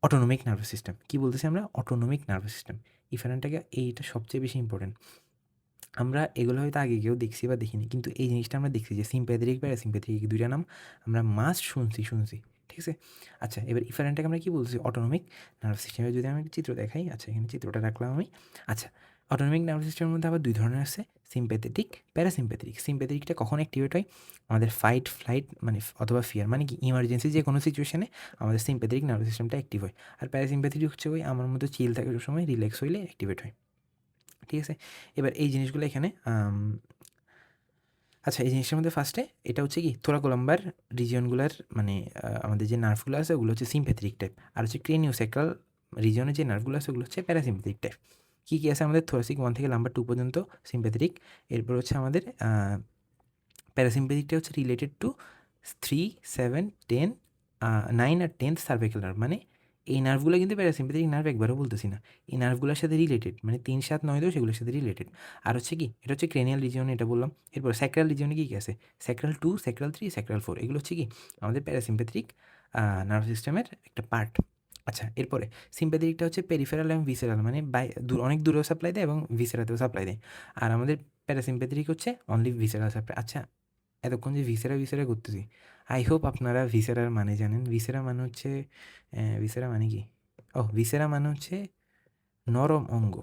অটোনমিক নার্ভাস সিস্টেম। কি বলতেছি আমরা? Autonomic nervous system. ইফারেন্টটাকে এইটা সবচেয়ে বেশি ইম্পর্টেন্ট। আমরা এগুলো হয়তো আগে কেউ দেখছি বা দেখিনি, কিন্তু এই জিনিসটা আমরা দেখছি যে সিম্প্যাথেটিক, প্যারাসিম্প্যাথেটিক ২ টা নাম আমরা মাস্ট শুনছি। ঠিক আছে? আচ্ছা, এবার ইফারেন্টটাকে আমরা কি বলছি? Autonomic nervous system. যদি আমি একটা চিত্র দেখাই, আচ্ছা এখানে চিত্রটা রাখলাম আমি। আচ্ছা, অটোনমিক নার্ভাস সিস্টেমের মধ্যে আবার ২ ধরনের আছে, সিম্প্যাথেটিক, প্যারাসিম্প্যাথেটিক। সিম্প্যাথেটিকটা কখন অ্যাক্টিভেট হয়? আমাদের ফাইট, ফ্লাইট মানে অথবা ফিয়ার, মানে কি ইমার্জেন্সি যে কোনো সিচুয়েশনে আমাদের সিম্প্যাথেটিক নার্ভাস সিস্টেমটা অ্যাক্টিভ হয়। আর প্যারাসিম্প্যাথেটিক হচ্ছে ওই আমার মতো চিল থাকার সময় রিল্যাক্স হইলে অ্যাক্টিভেট হয়। ঠিক আছে? এবার এই জিনিসগুলো এখানে আচ্ছা, এই জিনিসটার মধ্যে ফার্স্টে এটা হচ্ছে কি থোরাকোলাম্বার রিজিয়নগুলার মানে আমাদের যে নার্ভগুলো আছে ওগুলো হচ্ছে সিম্প্যাথেটিক টাইপ। আর হচ্ছে ক্রেনিওস্যাক্রাল রিজিয়নের যে নার্ভগুলো আছে ওগুলো হচ্ছে প্যারাসিম্প্যাথেটিক টাইপ। কী আছে আমাদের? থোরাসিক 1 থেকে লাম্বার 2 পর্যন্ত সিম্প্যাথেটিক। এরপর হচ্ছে আমাদের প্যারাসিম্প্যাথিকটা হচ্ছে রিলেটেড টু 3, 7, 10, 9 আর 10th সার্ভাইকাল নার্ভ। মানে এই নার্ভগুলো কিন্তু প্যারাসিম্প্যাথেটিক নার্ভ একবারও বলতেছি না, এই নার্ভগুলোর সাথে রিলেটেড, মানে 3, 7, 9, 10 এগুলোর সাথে রিলেটেড। আর হচ্ছে কি, এটা হচ্ছে ক্রেনিয়াল রিজিয়ন, এটা বললাম। এরপর স্যাক্রাল রিজিয়নে কী কী আছে, স্যাক্রাল 2, স্যাক্রাল 3, স্যাক্রাল 4, এগুলো হচ্ছে কি আমাদের প্যারাসিম্প্যাথেটিক নার্ভ সিস্টেমের একটা পার্ট। আচ্ছা, এরপরে সিম্প্যাথেটিকটা হচ্ছে পেরিফেরাল এবং ভিসেরাল, মানে অনেক দূরেও সাপ্লাই দেয় এবং ভিসেরাতেও সাপ্লাই দেয়। আর আমাদের প্যারাসিম্প্যাথেটিক হচ্ছে অনলি ভিসেরাল সাপ্লাই। আচ্ছা, এতক্ষণ যে ভিসেরা করতেছি, আই হোপ আপনারা ভিসেরার মানে জানেন। ভিসেরা মানে হচ্ছে ভিসেরা মানে কি, ভিসেরা মানে হচ্ছে নরম অঙ্গ।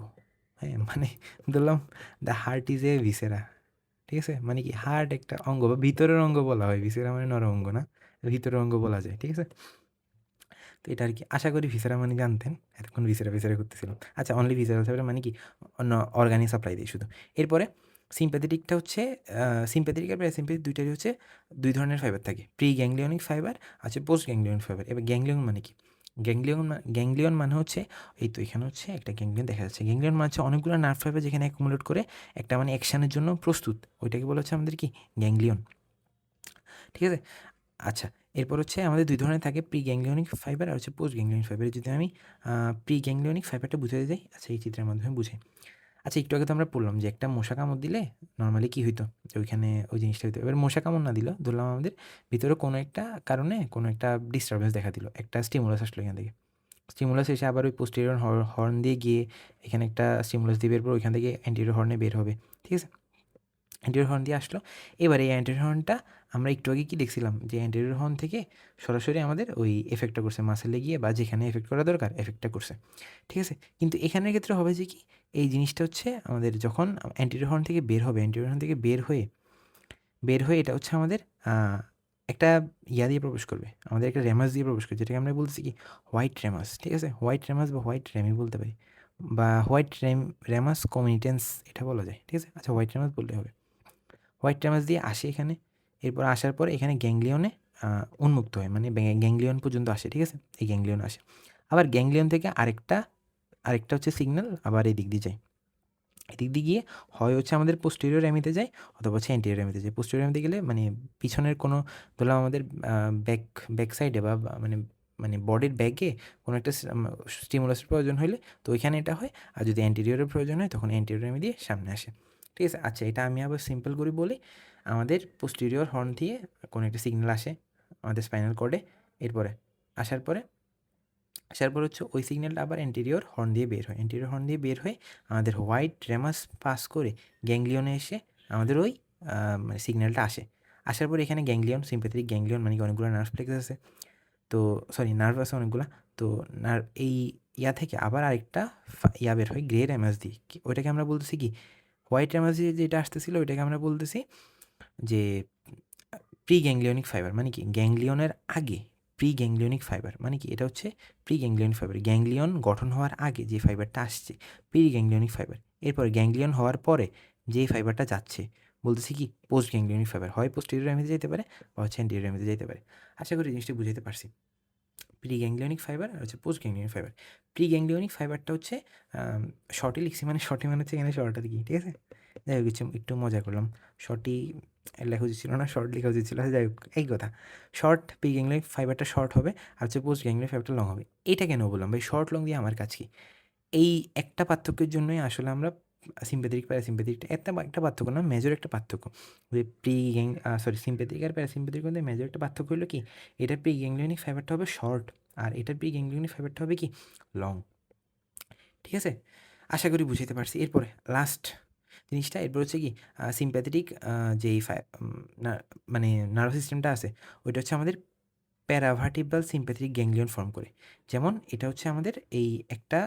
হ্যাঁ, মানে ধরলাম the heart is a viscera, ঠিক আছে? মানে কি হার্ট একটা অঙ্গ বা ভিতরের অঙ্গ বলা হয়, ভিসেরা মানে নরম অঙ্গ না, ভিতরের অঙ্গ বলা যায়, ঠিক আছে? তো এটা আর কি, আশা করি ভিসেরা মানে জানতেন, এতক্ষণ ভিসেরা করতেছিলাম। আচ্ছা, অনলি ভিসেরা সাপ্লাই মানে কি অন্য অর্গানিক সাপ্লাই দেয় শুধু। এরপরে সিম্প্যাথেটিকটা হচ্ছে সিম্প্যাথেটিক আর প্যারাসিম্প্যাথেটিক দুইটারই হচ্ছে দুই ধরনের ফাইবার থাকে, প্রি গ্যাংলিয়নিক ফাইবার আছে পোস্ট গ্যাংলিয়নিক ফাইবার। এবার গ্যাংলিয়ন মানে কি, গ্যাংলিয়ন মানে হচ্ছে এই তো এখানে হচ্ছে একটা গ্যাংলিয়ন দেখা যাচ্ছে। গ্যাংলিয়ন মানে হচ্ছে অনেকগুলো নার্ভ ফাইবার যেখানে অ্যাকুমুলেট করে একটা মানে অ্যাকশনের জন্য প্রস্তুত, ওইটাকে বলা হচ্ছে আমাদের কি গ্যাংলিয়ন, ঠিক আছে? আচ্ছা, এরপর হচ্ছে আমাদের দুই ধরনের থাকে, প্রি গ্যাংলিয়নিক ফাইবার আর হচ্ছে পোস্ট গ্যাংলিয়নিক ফাইবার। যদি আমি প্রি গ্যাংলিয়নিক ফাইবারটা বুঝাতে যাই, আচ্ছা এই চিত্রের মাধ্যমে বুঝে। আচ্ছা, একটু আগে তো আমরা পড়লাম যে একটা মশা কামড় দিলে নর্মালি কী হইতো, যে ওইখানে ওই জিনিসটা হইতো। এবার মশা কামড় না দিলেও ধরলাম আমাদের ভিতরে কোনো একটা কারণে কোনো একটা ডিস্টারবেন্স দেখা দিল, একটা স্টিমুলাস আসলো এখান থেকে। স্টিমুলাস এসে আবার ওই পোস্টেরিয়র হর্ন দিয়ে গিয়ে এখানে একটা স্টিমুলাস দিয়ে বের পর ওইখান থেকে অ্যান্টেরিয়র হর্নে বের হবে, ঠিক আছে? অ্যান্টেরিয়র হর্ন দিয়ে আসলো। এবার এই অ্যান্টেরিয়র হর্নটা আমরা একটু আগে কি দেখছিলাম যে অ্যান্টেরিয়র হর্ন থেকে সরাসরি আমাদের ওই এফেক্টটা করছে মাসেলে গিয়ে, বা যেখানে এফেক্ট করা দরকার এফেক্টটা করছে, ঠিক আছে? কিন্তু এখানের ক্ষেত্রে হবে যে কি, এই জিনিসটা হচ্ছে আমাদের যখন অ্যান্টেরিয়র হর্ন থেকে বের হবে, অ্যান্টেরিয়র হর্ন থেকে বের হয়ে এটা হচ্ছে আমাদের একটা ইয়া দিয়ে প্রবেশ করবে, আমাদের একটা রেমাস দিয়ে প্রবেশ করবে, যেটাকে আমরা বলতেছি কি হোয়াইট রেমাস, ঠিক আছে? হোয়াইট রেমাস বা হোয়াইট রেমি বলতে পারি, বা হোয়াইট রেমাস কমিউনিটেন্স এটা বলা যায়, ঠিক আছে? আচ্ছা, হোয়াইট রেমাস বললে হবে। হোয়াইট রেমাস দিয়ে আসে এখানে, এরপর আসার পরে এখানে গ্যাংলিয়নে উন্মুক্ত হয়, মানে গ্যাংলিয়ন পর্যন্ত আসে, ঠিক আছে? এই গ্যাংলিয়ন আসে, আবার গ্যাংলিয়ন থেকে আরেকটা হচ্ছে সিগন্যাল আবার এদিক দিয়ে যায়। এদিক দিয়ে গিয়ে হয় হচ্ছে আমাদের পোস্টেরিয়র রেমিতে যায়, অথবা হচ্ছে অ্যান্টেরিয়র রেমিতে যায়। পোস্টেরিয়র রেমিতে গেলে মানে পিছনের কোনো, ধরলাম আমাদের ব্যাক সাইডে বা মানে মানে বডির ব্যাগে কোনো একটা স্টিমুলাসের প্রয়োজন হলে তো ওইখানে এটা হয়, আর যদি অ্যান্টেরিয়রের প্রয়োজন হয় তখন অ্যান্টেরিয়র রেমি দিয়ে সামনে আসে, ঠিক আছে? আচ্ছা, এটা আমি আবার সিম্পল করে বলি, আমাদের পোস্টেরিয়র হর্ন দিয়ে কোনো একটা সিগন্যাল আসে আমাদের স্পাইনাল কর্ডে, এরপরে আসার পর হচ্ছে ওই সিগন্যালটা আবার অ্যান্টেরিয়র হর্ন দিয়ে বের হয়, অ্যান্টেরিয়র হর্ন দিয়ে বের হয়ে আমাদের হোয়াইট রেমাস পাস করে গ্যাংলিয়নে এসে আমাদের ওই মানে সিগন্যালটা আসে। আসার পর এখানে গ্যাংলিয়ন, সিম্প্যাথেটিক গ্যাংলিয়ন মানে কি অনেকগুলো নার্ভ প্লেক্স আছে, তো সরি নার্ভ আছে অনেকগুলা, তো এই ইয়া থেকে আবার আরেকটা ইয়া বের হয় গ্রে রেমাস দিয়ে, ওইটাকে আমরা বলতেছি কি হোয়াইট রেমাস দিয়ে যেটা আসতেছিল ওইটাকে আমরা বলতেছি যে প্রি গ্যাংলিয়নিক ফাইবার। মানে কি গ্যাংলিয়নের আগে প্রি গ্যাংলিয়নিক ফাইবার, মানে কি এটা হচ্ছে প্রি গ্যাংলিয়নিক ফাইবার, গ্যাংলিয়ন গঠন হওয়ার আগে যে ফাইবারটা আসছে প্রি গ্যাংলিয়নিক ফাইবার। এরপর গ্যাংলিয়ন হওয়ার পরে যে ফাইবারটা যাচ্ছে বলতেছি কি পোস্ট গ্যাংলিয়নিক ফাইবার, হয় পোস্টেরিয়র রেমিতে যেতে পারে বা হচ্ছে অ্যান্টেরিয়র রেমিতে যেতে পারে। আশা করি জিনিসটি বুঝাতে পারছি। প্রি গ্যাংলিয়নিক ফাইবার আর হচ্ছে পোস্ট গ্যাংলিয়নিক ফাইবার। প্রি গ্যাংলিয়নিক ফাইবারটা হচ্ছে শর্টে লিখছি, মানে শর্টে মানে হচ্ছে এখানে শর্টটা কি, ঠিক আছে? যাই হোক, একটু মজা করলাম, শর্টই লেখা উচিত ছিল না, শর্ট লেখা উচিত ছিল, যাই হোক এই কথা। শর্ট প্রি গ্যাংলিয়নিক ফাইবারটা শর্ট হবে আর হচ্ছে পোস্ট গ্যাংলিয়নিক ফাইবারটা লং হবে। এটা কেন বললাম ভাই, শর্ট লং দিয়ে আমার কাজ কি? এই একটা পার্থক্যের জন্যই আসলে আমরা সিম্প্যাথেটিক প্যারাসিম্প্যাথিকটা একটা পার্থক্য না, মেজর একটা পার্থক্য, যে সিম্প্যাথিক আর প্যারাসিম্প্যাথিক মধ্যে মেজর একটা পার্থক্য হলো কি, এটার প্রি গ্যাংলিয়নিক ফাইবারটা হবে শর্ট আর এটার প্রি গ্যাংলিয়নিক ফাইবারটা হবে কি লং, ঠিক আছে? আশা করি বুঝাইতে পারছি। এরপরে লাস্ট জিনিসটা, এরপর হচ্ছে কি সিম্প্যাথেটিক যেই মানে নার্ভাস সিস্টেমটা আছে ওইটা হচ্ছে আমাদের প্যারাভার্টিব্রাল সিম্প্যাথেটিক গ্যাংলিয়ন ফর্ম করে। যেমন এটা হচ্ছে আমাদের এই একটা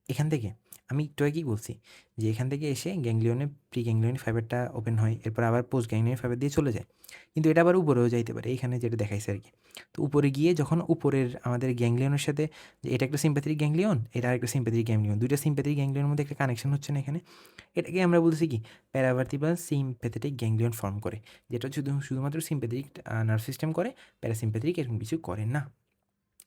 এখান থেকে, আমি একটু আগেই বলছি যে এখান থেকে এসে গ্যাংলিয়নে প্রি গ্যাংলিয়ন ফাইবারটা ওপেন হয়, এরপর আবার পোস্ট গ্যাংলিয়ন ফাইবার দিয়ে চলে যায়, কিন্তু এটা আবার উপরেও যাইতে পারে, এইখানে যেটা দেখাইছে আর কি। তো উপরে গিয়ে যখন উপরের আমাদের গ্যাংলিয়নের সাথে, যে এটা একটা সিম্প্যাথেটিক গ্যাংলিয়ন, এটা আরেকটা সিম্প্যাথেটিক গ্যাংলিয়ন, দুইটা সিম্প্যাথেটিক গ্যাংলিয়নের মধ্যে একটা কানেকশন হচ্ছে না এখানে, এটাকে আমরা বলছি কি প্যারাভার্টিব্রাল সিম্প্যাথেটিক গ্যাংলিয়ন ফর্ম করে, যেটা শুধুমাত্র সিম্প্যাথেটিক নার্ভ সিস্টেম করে, প্যারাসিম্প্যাথেটিক এরকম কিছু করে না।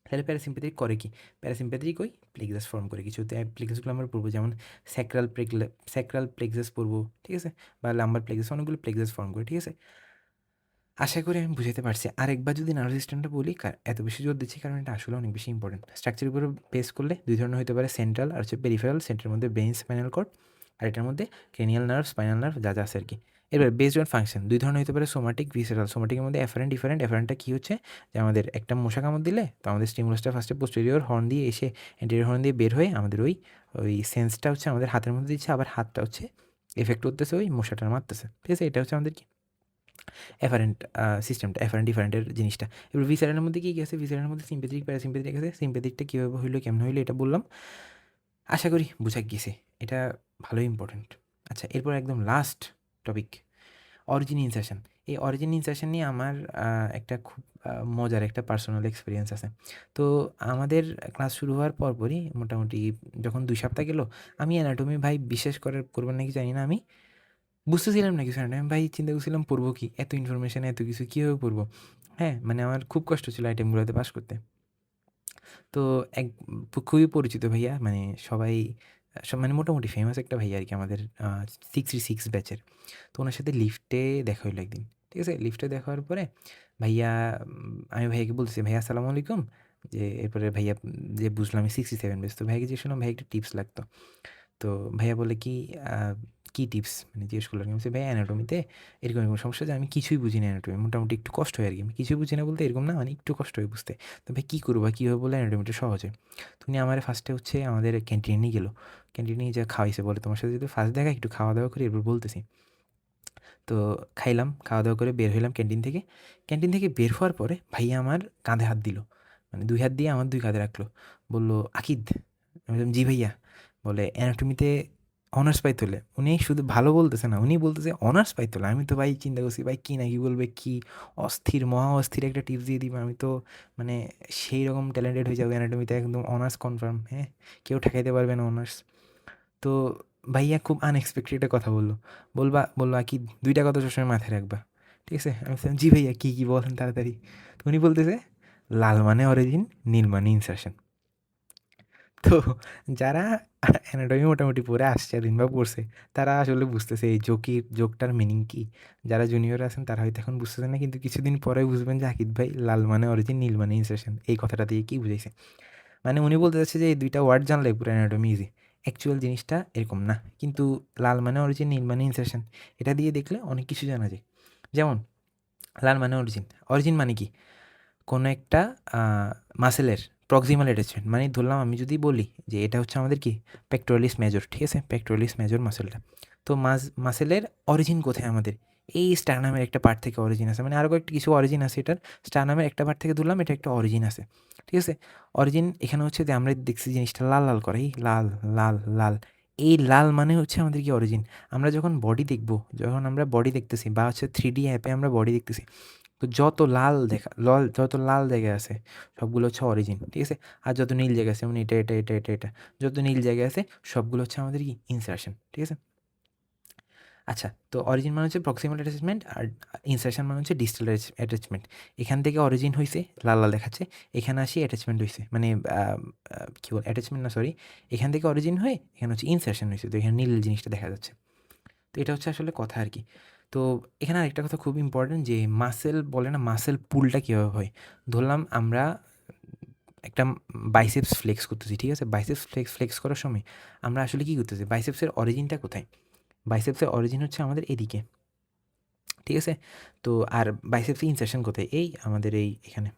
তাহলে প্যারাসিম্প্যাথেটিক করে কি, প্যারাসিম্প্যাথেটিক ওই প্লেক্সাস ফর্ম করে কিছু, প্লেক্সাসগুলো আমরা পড়বো, যেমন স্যাক্রাল প্লেক্সাস পড়বো, ঠিক আছে? বা লাম্বার প্লেক্সাস, অনেকগুলো প্লেক্সাস ফর্ম করে, ঠিক আছে? আশা করি আমি বুঝাতে পারছি। আরেকবার যদি নার্ভাস সিস্টেমটা বলি, এত বেশি জোর দিচ্ছি কারণ এটা আসলে অনেক বেশি ইম্পর্টেন্ট। স্ট্রাকচারের উপরে বেস করলে ২ ধরনের হতে পারে, সেন্ট্রাল আর হচ্ছে পেরিফেরাল। সেন্ট্রালের মধ্যে ব্রেইন, স্পাইনাল কর্ড, আর এটার মধ্যে ক্রেনিয়াল নার্ভ, স্পাইনাল নার্ভ যা আছে আরকি। এবার বেসড অন ফাংশন ২ ধরনের হতে পারে, সোমাটিক, ভিসেরাল। সোমাটিকের মধ্যে এফারেন্ট, ডিফারেন্ট। এফারেন্টটা কী হচ্ছে যে আমাদের একটা মশা কামড় দিলে তো আমাদের স্টিমুলাসটা ফার্স্টে পোস্টেরিয়র হর্ন দিয়ে এসে এন্টেরিয়র হর্ন দিয়ে বের হয়ে আমাদের ওই সেন্সটা হচ্ছে আমাদের হাতের মধ্যে দিচ্ছে, আবার হাতটা হচ্ছে এফেক্ট করতেছে ওই মশাটার মারতেছে। ঠিক আছে? এটা হচ্ছে আমাদের কি এফারেন্ট সিস্টেমটা, এফারেন্ট ডিফারেন্টের জিনিসটা। এবার ভিসারের মধ্যে কী আছে? ভিসারের মধ্যে সিম্প্যাথেটিক, প্যারাসিম্প্যাথেটিক আছে। সিম্প্যাথেটিকটা কীভাবে হইলো, কেমন হইলো এটা বললাম। আশা করি বুঝা গেছে। এটা ভালোই ইম্পর্টেন্ট। আচ্ছা, এরপর একদম লাস্ট টপিক, অরিজিন ইনসারশন। এই অরিজিন ইনসারশন নিয়ে আমার একটা খুব মজার একটা পার্সোনাল এক্সপেরিয়েন্স আছে। তো আমাদের ক্লাস শুরু হওয়ার পরপরই মোটামুটি যখন ২ সপ্তাহ গেল, আমি অ্যানাটমি ভাই বিশ্বাস করবেন নাকি জানি না, আমি বুঝতেছিলাম না কিছু। আমি ভাই চিন্তা করছিলাম পড়বো কি? এত ইনফরমেশন, এত কিছু কীভাবে পড়বো? হ্যাঁ, মানে আমার খুব কষ্ট ছিল আইটেমগুলোতে পাস করতে। তো এক খুবই পরিচিত ভাইয়া, মানে সবাই মানে মোটামুটি ফেমাস একটা ভাইয়া আরকি আমাদের 636 ব্যাচের। তো ওনার সাথে লিফটে দেখা হইলো একদিন। ঠিক আছে? লিফটে দেখা হওয়ার পরে ভাইয়া আমি ভাইয়াকে বলতেছি, "ভাইয়া আসসালামু আলাইকুম।" যে এরপরে ভাইয়া যে বুঝলাম আমি 67 ব্যাচ। তো ভাইয়াকে জিজ্ঞেস করলাম, "ভাই একটা টিপস লাগতো।" তো ভাইয়া বলে কি, আ "কি টিপস?" মানে জিজ্ঞেস করলো। আমি বলছি, "ভাইয়া অ্যানাটমিতে এরকম, এরকম সমস্যা যে আমি কিছুই বুঝি না অ্যানাটমি। মোটামুটি একটু কষ্ট হয় আরকি। আমি কিছুই বুঝি না বলতে এরকম না, মানে একটু কষ্ট হয় বুঝতে। তো ভাই কী করবো বা কীভাবে বললে অ্যানাটমিটা সহজ হয়?" তো উনি আমারে ফার্স্টে হচ্ছে আমাদের ক্যান্টিনে নিয়ে গেল। ক্যান্টিনে নিয়ে যেয়ে খাওয়াইছে। বলে, "তোমার সাথে যেহেতু ফার্স্ট দেখা, একটু খাওয়া-দাওয়া করি এরপর বলতেছি।" তো খাইলাম, খাওয়া-দাওয়া করে বের হইলাম ক্যান্টিন থেকে। ক্যান্টিন থেকে বের হওয়ার পরে ভাইয়া আমার কাঁধে হাত দিল। মানে ২ হাত দিয়ে আমার ২ কাঁধে রাখলো। বলল, "আকিদ।" আমি বললাম, "জি ভাইয়া।" বলে, "অ্যানাটমিতে অনার্স পাইতে হলে" উনি শুধু ভালো বলতেছে না, উনি বলতেছে অনার্স পাইতে হলে। আমি তো ভাই চিন্তা করছি ভাই কি না কি বলবে, কি অস্থির, মহা অস্থির একটা টিপস দিয়ে দিবে। আমি তো মানে সেই রকম ট্যালেন্টেড হয়ে যাবো অ্যানাটমিতে, একদম অনার্স কনফার্ম। হ্যাঁ? কেউ ঠেকাইতে পারবে না অনার্স। তো ভাইয়া খুব আনএক্সপেক্টেড একটা কথা বলল। বলল, "আকিব ২ টা কথা সবসময় মাথায় রাখবা।" ঠিক আছে? আমি বললাম, "জি ভাইয়া, কী, কী বলেন তাড়াতাড়ি।" তো উনি বলতেছে, "লাল মানে অরিজিন, নীল মানে ইনসারশন।" তো যারা অ্যানাটমি মোটামুটি পড়ে আসছে এতদিন বা পড়ছে, তারা আসলে বুঝতেছে এই জোকটার মিনিং কী। যারা জুনিয়র আছেন তারা হয়তো এখন বুঝতেছেন না, কিন্তু কিছুদিন পরে বুঝবেন যে আকিব ভাই লাল মানে অরিজিন, নীল মানে ইনসারশন এই কথাটা দিয়ে কী বুঝাইছে। মানে উনি বলতে চাচ্ছে যে এই ২ টা ওয়ার্ড জানলে পুরো অ্যানাটমি ইজি। অ্যাকচুয়াল জিনিসটা এরকম না। কিন্তু লাল মানে অরিজিন, নীল মানে ইনসারশন, এটা দিয়ে দেখলে অনেক কিছু জানা যায়। যেমন লাল মানে অরিজিন। অরিজিন মানে কি? কোনো একটা আ মাসেলের প্রক্সিমাল অ্যাটাচমেন্ট। মানে ধরলাম আমি যদি বলি যে এটা হচ্ছে আমাদের কি পেক্টোরালিস মেজর, ঠিক আছে? পেক্টোরালিস মেজর মাসেলটা। তো মাসেলের অরিজিন কোথায় আমাদের? এই স্টার্নামের একটা পার্ট থেকে অরিজিন আছে। মানে আরও কয়েকটা কিছু অরিজিন আছে এটার। স্টার্নামের একটা পার্ট থেকে ধরলাম এটা একটা অরিজিন আছে। ঠিক আছে? অরিজিন এখানে হচ্ছে যে আমরা দেখছি জিনিসটা লাল, লাল করে। এই লাল, লাল, লাল। এই লাল মানে হচ্ছে আমাদের কি অরিজিন। আমরা যখন বডি দেখব, যখন আমরা বডি দেখতেছি বা হচ্ছে 3D অ্যাপে আমরা বডি দেখতেছি, তো যত লাল জায়গা আছে সবগুলো হচ্ছে অরিজিন, ঠিক আছে? আর যত নীল জায়গা আছে, যেমন এটা, যত নীল জায়গা আছে সবগুলো হচ্ছে আমাদের কি ইনসারশন, ঠিক আছে? আচ্ছা, তো অরিজিন মানে হচ্ছে প্রক্সিমাল অ্যাটাচমেন্ট, আর ইনসারশন মানে হচ্ছে ডিস্টাল অ্যাটাচমেন্ট। এখান থেকে অরিজিন হইছে, লাল, লাল দেখাচ্ছে। এখানে আসি অ্যাটাচমেন্ট হইছে। মানে কি বলে অ্যাটাচমেন্ট না, সরি। এখান থেকে অরিজিন হয়ে এখানে হচ্ছে ইনসারশন হইছে। তো এখানে নীল জিনিসটা দেখা যাচ্ছে। তো এটা হচ্ছে আসলে কথা আরকি। তো এখানে আরেকটা কথা খুব ইম্পর্টেন্ট, যে মাসেল বলে না, মাসেল পুলটা কীভাবে হয়? ধরলাম আমরা একটা বাইসেপস ফ্লেক্স করতেছি, ঠিক আছে? বাইসেপস ফ্লেক্স করার সময় আমরা আসলে কী করতেছি? বাইসেপসের অরিজিনটা কোথায়? বাইসেপসের অরিজিন হচ্ছে আমাদের এদিকে, ঠিক আছে? তো আর বাইসেপসের ইনসারশন কোথায়? এই আমাদের এখানে।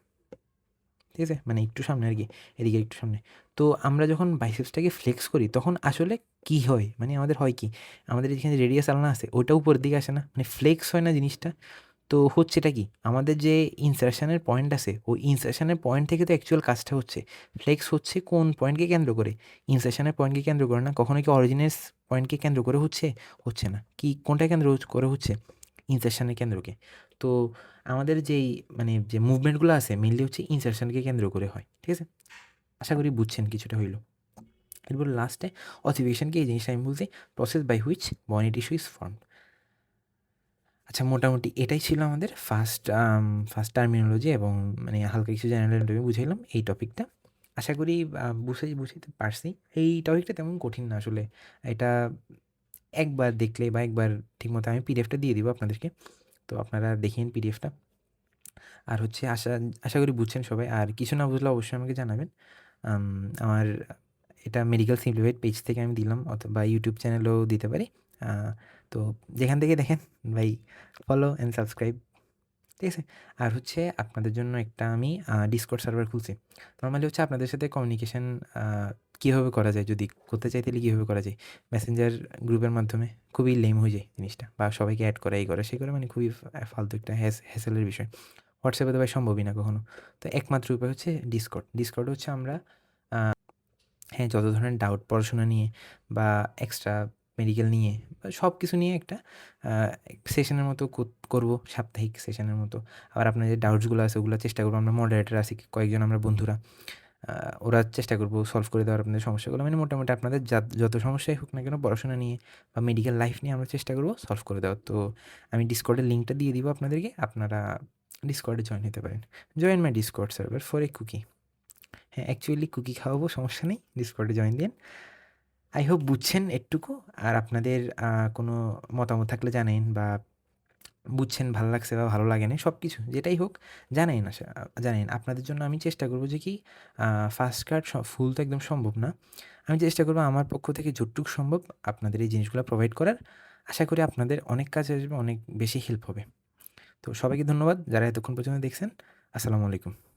ঠিক আছে? মানে একটু সামনে আরকি, এদিকে একটু সামনে। তো আমরা যখন বাইসেপসটাকে ফ্লেক্স করি তখন আসলে কি হয়? মানে আমাদের হয় কি? আমাদের এখানে রেডিয়াস আলনা আছে, ওটা উপরের দিকে আসে না? মানে ফ্লেক্স হয় না জিনিসটা? তো হচ্ছেটা কি? আমাদের যে ইনসারশনের পয়েন্ট আছে, ওই ইনসারশনের পয়েন্ট থেকে তো অ্যাকচুয়াল কাজটা হচ্ছে। ফ্লেক্স হচ্ছে কোন পয়েন্টকে কেন্দ্র করে? ইনসারশনের পয়েন্টকে কেন্দ্র করে না। কখনো কি অরিজিনের পয়েন্টকে কেন্দ্র করে হচ্ছে? হচ্ছে না। কি কোনটা কেন্দ্র করে হচ্ছে? ইনসারশনের কেন্দ্রকে। তো আমাদের যেই মানে যে মুভমেন্টগুলো আছে মেইনলি হচ্ছে ইনসারশনকে কেন্দ্র করে হয়। ঠিক আছে? আশা করি বুঝছেন কিছুটা হইলো। এরপর লাস্টে অসিফিকেশনকে, এই জিনিসটা আমি বলছি, প্রসেস বাই হুইচ বনি টিস্যু ইজ ফর্মড। আচ্ছা, মোটামুটি এটাই ছিল আমাদের ফার্স্ট টার্মিনোলজি, এবং মানে হালকা কিছু জেনারেল অ্যানাটমি বুঝাইলাম এই টপিকটা। আশা করি বুঝাইতে পারছি। এই টপিকটা তেমন কঠিন না আসলে। এটা একবার দেখলে বা একবার ঠিকমতো আমি পিডিএফটা দিয়ে দিব আপনাদেরকে। তো আপনারা দেখেন পিডিএফটা। আর হচ্ছে আশা করি বুঝছেন সবাই। আর কিছু না বুঝলে অবশ্যই আমাকে জানাবেন। আম আমার এটা মেডিকেল সিম্পলিফাইড পেজ থেকে আমি দিলাম, অথবা ইউটিউব চ্যানেলেও দিতে পারি। আ তো যেখান থেকে দেখেন ভাই, ফলো অ্যান্ড সাবস্ক্রাইব। ঠিক আছে? আর হচ্ছে আপনাদের জন্য একটা আমি ডিসকর্ড সার্ভার খুলছি। নরমালি হচ্ছে আপনাদের সাথে কমিউনিকেশন আ কীভাবে করা যায়, যদি করতে চাই তাহলে কীভাবে করা যায়? মেসেঞ্জার গ্রুপের মাধ্যমে খুবই লেম হয়ে যায় জিনিসটা, বা সবাইকে এড করা, এই করা, সেই করে, মানে খুবই ফালতু একটা হ্যাসেলের বিষয়। হোয়াটসঅ্যাপে তো ভাই সম্ভবই না কখনো। তো একমাত্র উপায় হচ্ছে ডিসকর্ড। ডিসকর্ডে হচ্ছে আমরা হ্যাঁ, যত ধরনের ডাউট পড়াশোনা নিয়ে বা এক্সট্রা মেডিকেল নিয়ে বা সব কিছু নিয়ে একটা আ সেশনের মতো করব, সাপ্তাহিক সেশনের মতো। আবার আপনার যে ডাউটসগুলো আছে ওগুলো চেষ্টা করব, আমরা মডারেটর আছি কয়েকজন, আমরা বন্ধুরা। ওরা চেষ্টা করব সলভ করে দেওয়ার আপনাদের সমস্যাগুলো। মানে মোটামুটি আপনাদের যত সমস্যাই হোক না কেন পড়াশোনা নিয়ে বা মেডিকেল লাইফ নিয়ে, আমরা চেষ্টা করব সলভ করে দেওয়ার। তো আমি ডিসকর্ডের লিঙ্কটা দিয়ে দিব আপনাদেরকে। আপনারা ডিসকর্ডে জয়েন হতে পারেন। Join my Discord server for a cookie. হ্যাঁ, অ্যাকচুয়ালি কুকি খাওয়াবো, সমস্যা নেই। ডিসকর্ডে জয়েন দিন। আই হোপ বুঝছেন এটুকু। আর আপনাদের কোনো মতামত থাকলে জানাইন, বা বুঝছেন ভালো লাগছে বা ভালো লাগে নাই, সব কিছু যেটাই হোক জানাইন। জানাইন। আপনাদের জন্য আমি চেষ্টা করব যে কি, ফার্স্ট কাট ফুল তো একদম সম্ভব না। আমি চেষ্টা করব আমার পক্ষ থেকে যতটুকু সম্ভব আপনাদের এই জিনিসগুলো প্রোভাইড করার। আশা করি আপনাদের অনেক কাজে আসবে, অনেক বেশি হেল্প হবে। তো সবাইকে ধন্যবাদ যারা এতক্ষণ পর্যন্ত দেখছেন। আসসালামু আলাইকুম।